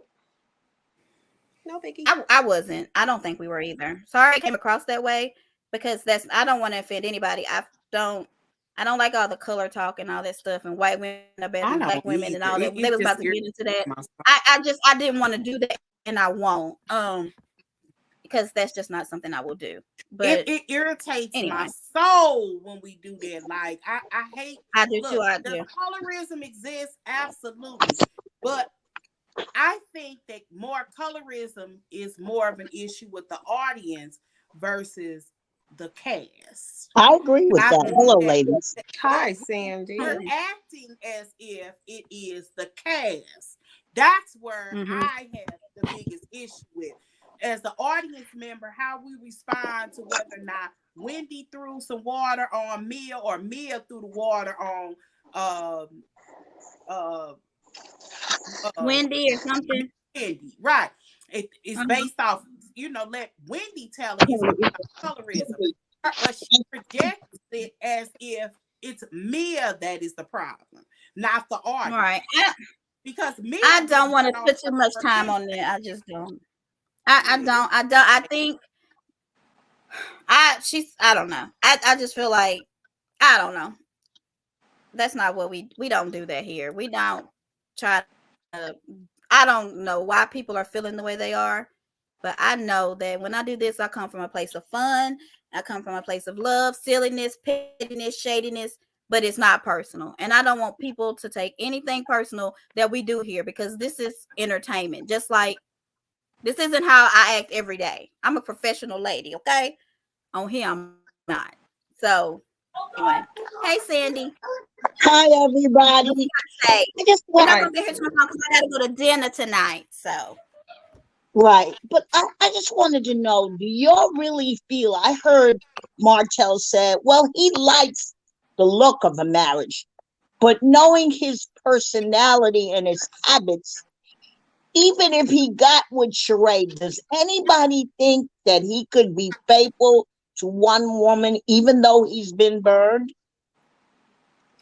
no biggie. I wasn't. I don't think we were either. Sorry I came across that way, because I don't want to offend anybody. Don't I don't like all the color talk and all that stuff, and white women are better I than black don't women and either. all that. They It was just about to get irritates into that. my soul. I didn't want to do that, and I won't. Because that's just not something I will do. But It irritates my anyway, soul when we do that. Like I hate. I do too. Look, I the do. colorism exists absolutely, but I think that more colorism is more of an issue with the audience versus the cast. I agree And with I that. think Hello, that ladies. Hi, we're Sandy. acting as if it is the cast. That's where Mm-hmm. I have the biggest issue with. As the audience member, how we respond to whether or not Wendy threw some water on Mia or Mia threw the water on um uh uh Wendy or something. Wendy. Right. It's Uh-huh. based off, let Wendy tell it. It's based off colorism. But she projects it as if it's Mia that is the problem, not the audience. Right. Because Mia I don't just want to went on put too much her time business. on there. I just don't. Yeah. I don't. I think I don't know. I just feel like I don't know. That's not what we don't do that here. We don't try to. I don't know why people are feeling the way they are, but I know that when I do this, I come from a place of fun. I come from a place of love, silliness, pettiness, shadiness, but it's not personal. And I don't want people to take anything personal that we do here because this is entertainment. Just like this isn't how I act every day. I'm a professional lady, okay? On here, I'm not. So anyway, hey Sandy, Hi, everybody. say I just we're want not gonna Hi. get here tomorrow because I gotta go to dinner tonight. So right, but I just wanted to know: do y'all really feel? I heard Martell said, "Well, he likes the look of a marriage, but knowing his personality and his habits, even if he got with Sheree, does anybody think that he could be faithful to one woman, even though he's been burned?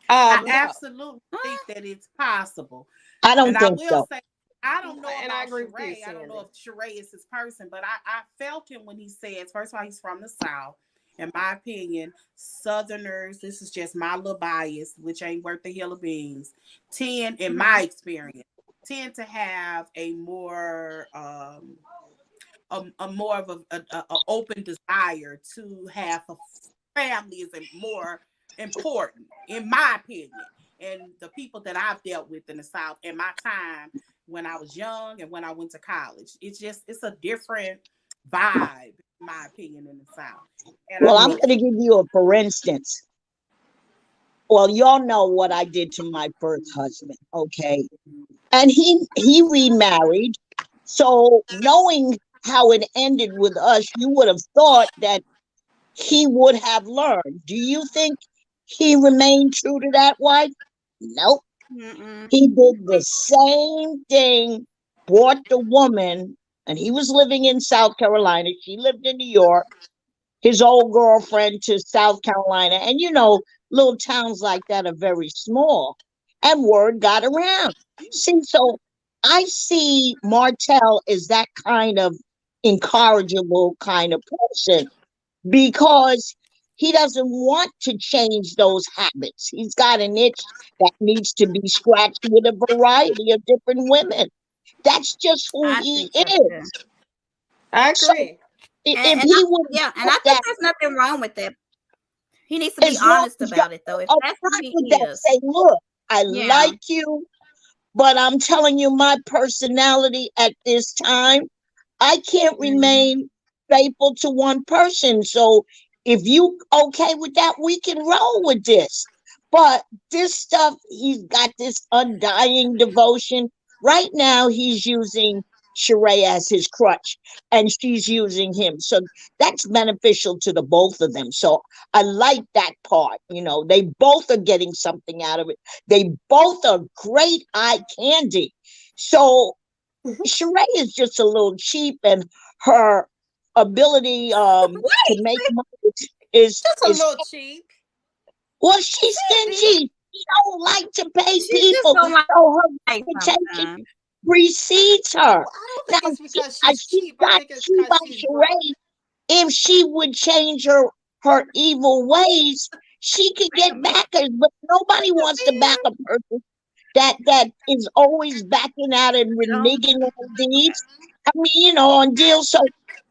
I No. absolutely think that it's possible. I don't And I think will so. say, I don't know And I about agree with you, Sheree. I don't know Sandy. if Sheree is his person, but I felt him when he says, first of all, he's from the South. In my opinion, Southerners, this is just my little bias, which ain't worth the hill of beans, tend, in mm-hmm. my experience, tend to have a more of a open desire to have a family is more important, in my opinion. And the people that I've dealt with in the South in my time when I was young and when I went to college, it's a different vibe, in my opinion, in the South. And I Well, I'm think going to give you a for instance. Well, y'all know what I did to my first husband, okay? And he remarried. So knowing how it ended with us, you would have thought that he would have learned. Do you think he remained true to that wife? Nope. Mm-mm. He did the same thing, brought the woman, and he was living in South Carolina. She lived in New York, his old girlfriend to South Carolina. And little towns like that are very small. And word got around. See, so I see Martell as that kind of incorrigible kind of person because he doesn't want to change those habits. He's got an itch that needs to be scratched with a variety of different women. That's just who I he think so too. is. I So agree. if And I, he would yeah, and put I think that, there's nothing wrong with that. He needs to be as long honest as y'all about it though. If are that's who upfront he with that, is. say, look, I Yeah. like you, but I'm telling you my personality at this time, I can't Mm-hmm. remain faithful to one person. So if you okay with that, we can roll with this. But this stuff, he's got this undying devotion. Right now, he's using Sheree as his crutch, and she's using him. So that's beneficial to the both of them. So I like that part. They both are getting something out of it. They both are great eye candy. So Sheree is just a little cheap, and her ability to Wait, make money is Just a is little cheap. well, she's Cindy, stingy. She don't like to pay she just people, don't like so her to say reputation sometimes. precedes her. Well, I don't Now think it's because I she's she cheap. I got think it's cheap because by she's broke. Sheree. If she would change her evil ways, she could Wait a get minute. backers. But nobody Wait a wants to back minute. a person that is always backing out and Don't. reneging on deeds. I mean, on deals. So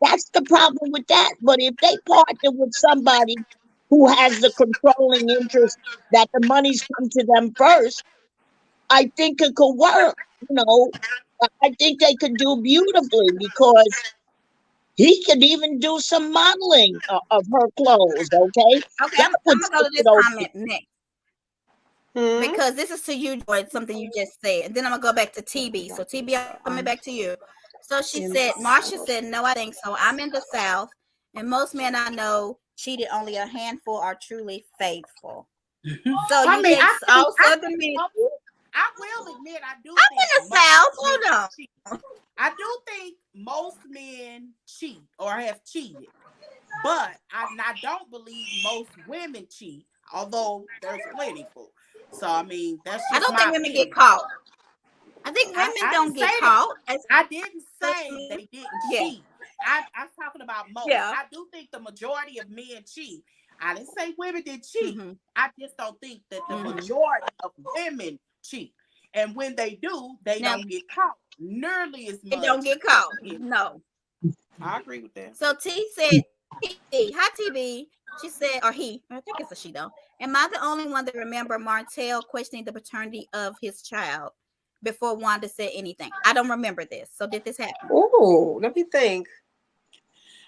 that's the problem with that. But if they partner with somebody who has the controlling interest that the money's come to them first, I think it could work. You know, I think they could do beautifully because He could even do some modeling of her clothes. Okay, Okay, that would I'm gonna go take to it this over. comment next Hmm? because this is to you, Joy. It's something you just said, and then I'm gonna go back to TB. So TB, I'm coming back to you. So she In said, the Marsha South. said, no, I think so. I'm in the South, and most men I know cheated. Only a handful are truly faithful. So I you mean, think all Southern men? I will admit, I do I'm think in the most South. men Hold on. cheat. I do think most men cheat or have cheated, but I don't believe most women cheat, although there's plentiful. So I mean, that's I just don't my think women get opinion. caught. I think women I don't didn't say get that. caught. I didn't say Especially, they didn't yeah, cheat. I was talking about most. yeah. I do think the majority of men cheat. I didn't say women did cheat. Mm-hmm. I just don't think that the Mm-hmm. majority of women cheat. And when they do, they Now don't get caught nearly as they don't much get as caught. men. No. I agree with that. So T said, TB, hi TB. She said, or he, I think it's a she though. Am I the only one that remember Martell questioning the paternity of his child before Wanda said anything? I don't remember this. So did this happen? Oh, let me think.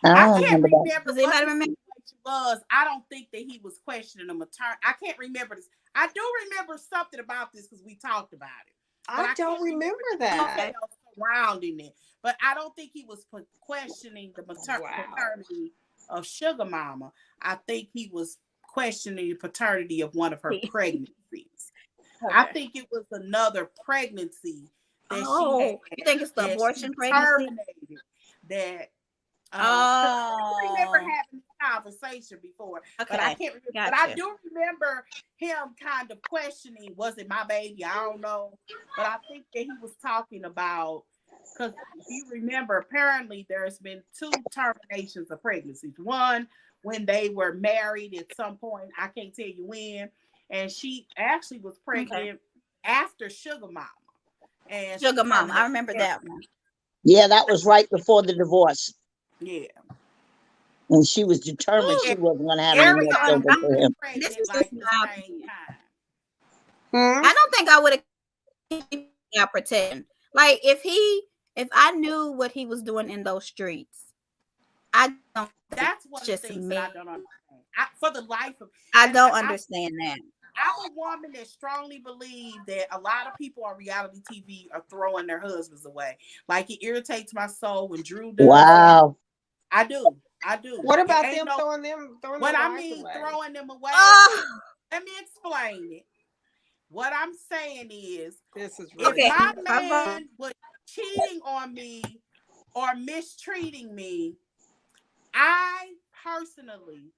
I I don't can't remember that. remember Does what anybody the remember? situation was. I don't think that he was questioning a maternity. I can't remember this. I do remember something about this because we talked about it, but I I don't can't remember remember the that. Okay. details surrounding it. But I don't think he was questioning the Wow. paternity of Sugar Mama. I think he was questioning the paternity of one of her He. pregnancies. I Okay. think it was another pregnancy that she had Oh, you think it's the that she abortion pregnancy? terminated. That because I do remember Oh, having this conversation before, but I okay. can't remember. But I Gotcha. do remember him kind of questioning, was it my baby? I don't know. But I think that he was talking about, because if you remember, apparently there's been two terminations of pregnancies. One when they were married at some point, I can't tell you when, and she actually was Okay. pregnant after Sugar Mama, and she Sugar mama. I terminated remember that. that one. Yeah, that was right before the divorce, Yeah. and she was determined Ooh, she wasn't going to have any more Ariana children I'm, for was him. this pregnant is just like the my same opinion. time. Hmm? I don't think I would have got protection. Like if I knew what he was doing in those streets, I don't. That's It's one of the just things that I me. don't understand. For the life of, I and don't understand that. I'm a woman that strongly believes that a lot of people on reality TV are throwing their husbands away. Like it irritates my soul when Drew does it. Wow. I do. I do. What It about ain't them no. throwing What their I wives mean, away? throwing them away. Oh, Let me explain it. What I'm saying is, This is if really okay. my sad. man was cheating on me or mistreating me, I personally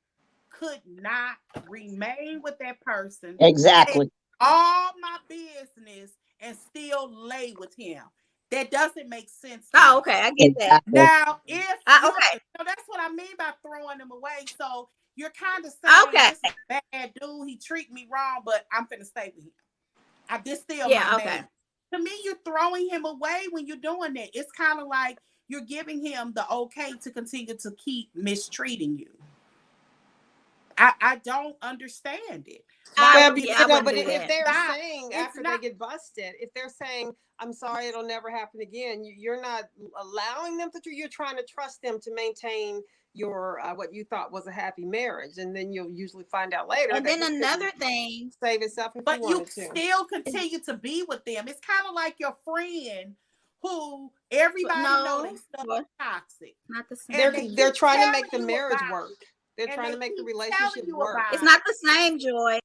could not remain with that person, take Exactly. all my business, and still lay with him. That doesn't make sense to Oh, me. okay. I get that. Exactly. Now, if you're, Okay. so that's what I mean by throwing them away. So you're kind of saying Okay. this is a bad dude. He treat me wrong, but I'm finna stay with him. This still my Yeah. Okay. man. To me, you're throwing him away when you're doing that. It's kind of like you're giving him the okay to continue to keep mistreating you. I don't understand it. Like Well, it's Yeah. I no, wouldn't but do if that. they're not. saying It's after they not. get busted, if they're saying, "I'm sorry, it'll never happen again," you're not allowing them to. You're trying to trust them to maintain your what you thought was a happy marriage, and then you'll usually find out later And that then he couldn't another thing save himself if he But you wanted to. still is continue to be with them. It's kind of like your friend who everybody know they no, stuff well, toxic, not the same. and they They're keep trying to telling make the you marriage about work. it, They're and trying they to make the keep telling relationship you work. It's about not it. the same, Joy.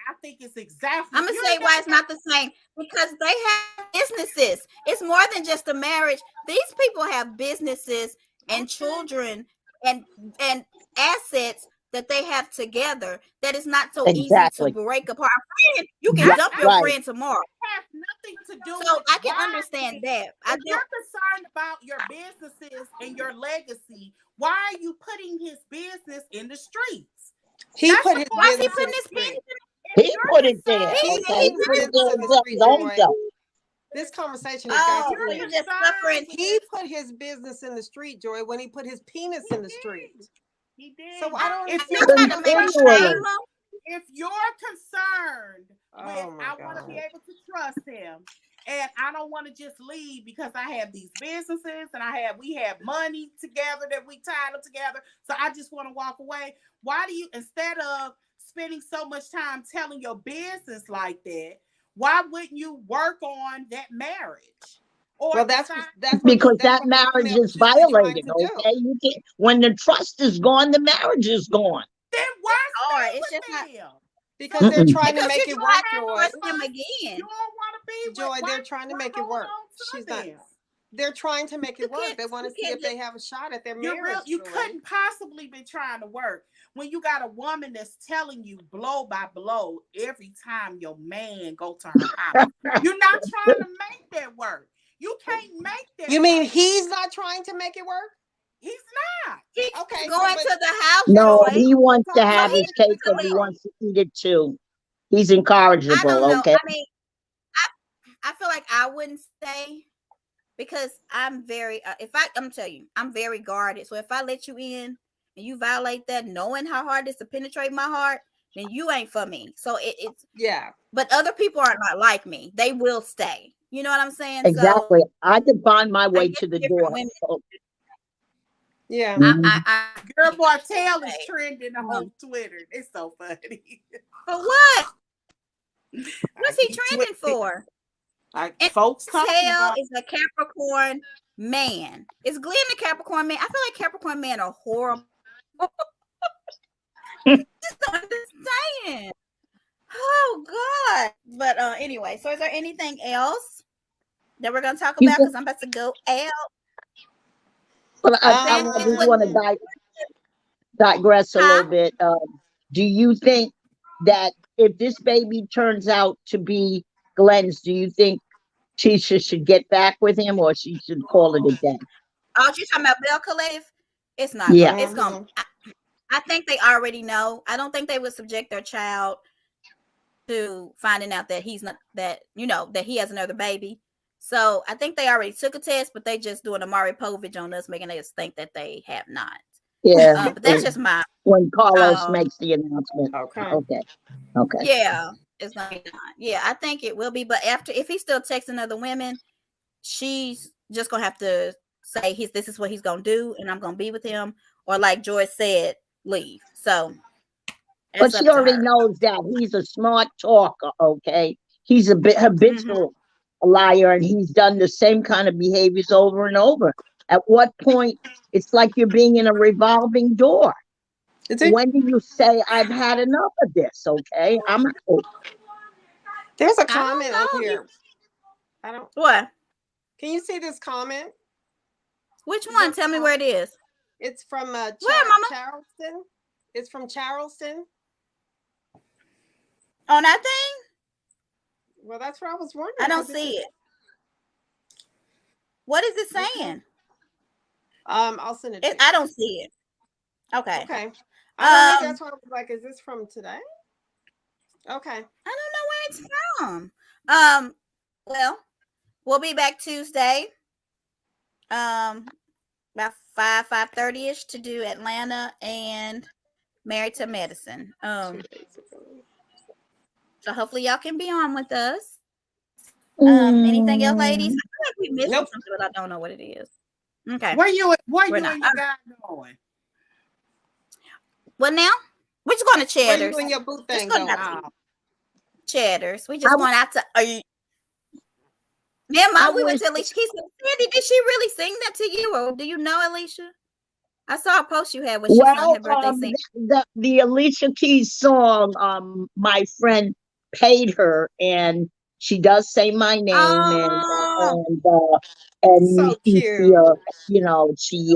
I think it's exactly I'm if gonna you say ain't why never it's had. not the same because they have businesses. It's more than just a marriage. These people have businesses and Okay. children and and assets that they have together that is not so easy to Exactly. break apart. Friend, you can Yeah, dump I your right. friend tomorrow. has nothing to do So with I can why. understand that. I If don't. you're concerned about your businesses and your legacy, why are you putting his business in the streets? He That's put the his Why point is he I'm business in putting the his making. street. business? If He you're put it there. concerned, He Okay. put He his He put it business there in the himself, his street, own Joy. self. This conversation has got if to Oh, you're so end. you just suffering. concerned He with, put his business in the street, Joy, when he put his penis he in the street. did, he So did. I don't If He you're understand. trying to make shame concerned, Continually. him. if you're concerned with, Oh my I want to be God. able to trust him, and I don't want to just leave because I have these businesses and we have money together that we tied up together. So I just want to walk away. Why do you, instead of spending so much time telling your business like that, why wouldn't you work on that marriage? Or Well, decide, Because that's that what the marriage female was is usually trying violated. to do. Okay, you can't. When the trust is gone, the marriage is gone. then why Or stay it's just not with them? So Because they're Mm-mm. trying to because you make just it have work, to Joy. trust him you again. don't want to be with, Joy, they're trying to why make it hold work. on She's to not. them? They're trying to make You it work. can't They want to you see can't if just they have a shot at their You're real. marriage, You Joy. couldn't possibly be trying to work when you got a woman that's telling you blow by blow every time your man go to her house. You're not trying to make that work. You can't make You that mean work. he's not trying to make it work? He's not. he's Okay, so going but to the house, that's No, what Joy. we he wants to talking So about. have he his They're cake doing needs to and he leave. tomorrow. wants to eat it too. He's I don't incorrigible. know. Okay. I mean, I feel like I wouldn't stay because I'm very I'm tell you, I'm very guarded. So if I let you in and you violate that, knowing how hard it is to penetrate my heart, then you ain't for me. So it's Yeah. but other people are not like me. They will stay. You know what I'm saying? So Exactly. I could find my I way guess to the different door. women. So, Yeah. mhm. Girl, Martell is Stay. trending on Twitter. It's so funny. For what? I What's he keep trending tweeting. for? Like And folks talking Tail about. is a Capricorn man. Is Glenn a Capricorn man? I feel like Capricorn men are horrible. Just don't understand. Oh God. But anyway, so is there anything else that we're gonna talk You about? can, Because I'm about to go out. but I Family just with want to Um. digress a little huh? bit. Do you think that if this baby turns out to be Glenn's, do you think Tisha should get back with him or she should call it a day? Oh, you talking about Bell Collective? It's not gonna. Yeah, It's gonna. Mhm. I think they already know. I don't think they would subject their child to finding out that he's not that that he has another baby. So I think they already took a test, but they just doing a Mari Povich on us, making us think that they have not. yeah. But that's just my When Carlos um makes the announcement. Okay. Okay, okay. yeah, it's gonna be not. Yeah, I think it will be. But after if he's still texting other women, she's just gonna have to say this is what he's gonna do, and I'm gonna be with him, or like Joyce said, leave. So But it's she up to already her. knows that he's a smart talker, okay? He's a bit Hmm. habitual liar and he's done the same kind of behaviors over and over. At what point, it's like you're being in a revolving door. Is it? When do you say, I've had enough of this, okay? I'm out. There's a I don't comment on know. here. I don't. What? Can you see this comment? Which one? There's Tell a me where it is. It's from Where, Mama? Charleston. It's from Charleston. On that thing? Well, that's what I was wondering. I don't 'Cause see it. What is it okay. saying? I'll send it to you. I don't see it. Okay. Okay. I don't either. Um, That's why I was like, is this from today? Okay. I don't know where it's from. Well, we'll be back Tuesday. About 5:30 ish to do Atlanta and Married to Medicine. 2 days ago. So hopefully y'all can be on with us. Anything else, ladies? I Mm, feel like we missing Nope. something, but I don't know what it is. Okay, Where you we're not. and your guy going? Well, now we're just going to Where are you Cheddar's. doing your boo Just thing going going? out to Oh, Cheddar's. We I, just going out to. Are you? Me and I Mom, we went wish, to Alicia Keys. Sandy, did she really sing that to you, or do you know Alicia? I saw a post you had when she sung well, her birthday sing. the Alicia Keys song, my friend paid her and she does say my name Oh, and So she cute. she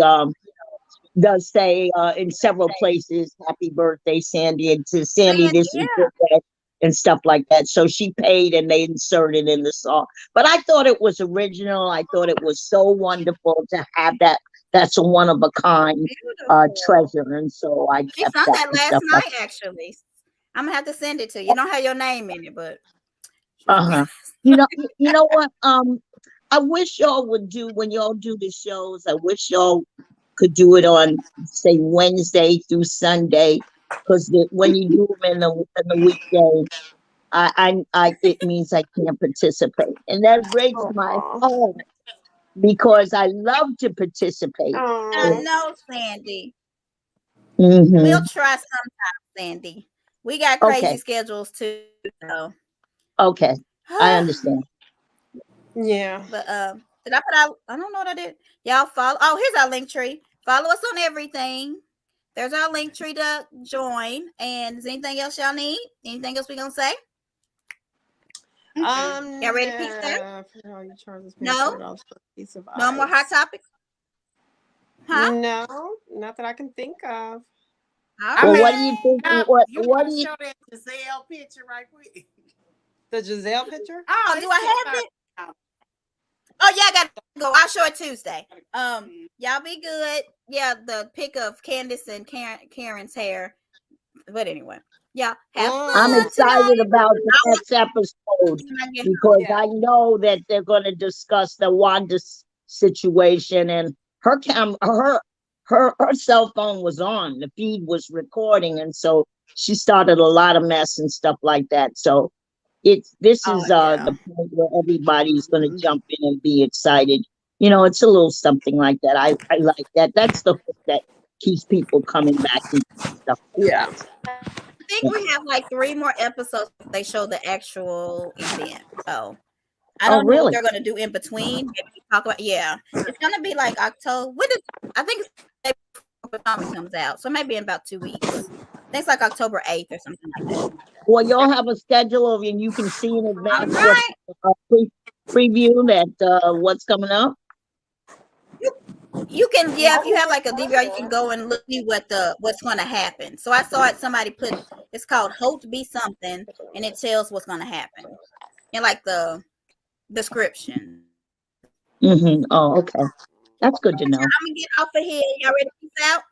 does say in several places, "Happy birthday, Sandy," and to Sandy, Sandy, this is yeah. your day, and stuff like that. So she paid, and they inserted in the song. But I thought it was original. I thought it was so wonderful to have that. That's a one of a kind Beautiful. treasure, and so I She kept sung that that and last stuff like. night, actually. I'm gonna have to send it to you. It don't have your name in it, but she Uh sung it huh. last You know what? I wish y'all would do when y'all do the shows. I wish y'all could do it on say Wednesday through Sunday, because when you do them in the weekday, it means I can't participate, and that breaks my Oh, heart because I love to participate. I oh, know, Sandy. We'll Hmm. try sometime, Sandy. We got crazy Okay, schedules too, so. okay, I understand. yeah. But did I put out? I don't know what I did. Y'all follow. Oh, here's our link tree. Follow us on everything. There's our link tree to join. And is anything else y'all need? Anything else we gonna say? Y'all ready to peace out? No. For all you charges paying No, $40 for a piece of no more hot ice. topics, huh? No, not that I can think of. All I Well, mean, what do you right. think? you What want do to you? show that Giselle picture right quick? The Giselle picture? Oh, Oh, do it's I just have not. it? Oh yeah, I gotta go. I'll show it Tuesday. Y'all be good. Yeah, the pic of Candace and Karen's hair. But anyway, yeah, have I'm Mm. fun excited tonight. about the I'll watch next episode it when I get home. because Yeah. I know that they're going to discuss the Wanda situation, and her cell phone was on, the feed was recording, and so she started a lot of mess and stuff like that. So this Oh is yeah. the point where everybody's going to jump in and be excited. It's a little something like that. I like that. That's the hook that keeps people coming back and stuff like Yeah. that. I think we have like 3 more episodes if they show the actual event. So I Oh, don't know what really? they're gonna do in between. Maybe talk about it's gonna be like October. I think it's Comic comes out, so maybe in about 2 weeks. I think it's like October 8th or something like that. Well, you'll have a schedule of, and you can see in All advance what right. preview that what's coming up. You can, yeah, if you have like a DVR, you can go and look see what's gonna happen. So I saw it. Somebody put it's called "Hope to Be Something," and it tells what's gonna happen in like the description. Oh, okay. That's good to know. I'm gonna get off of here. Y'all ready to peace out?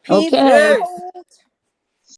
Peace Okay. out.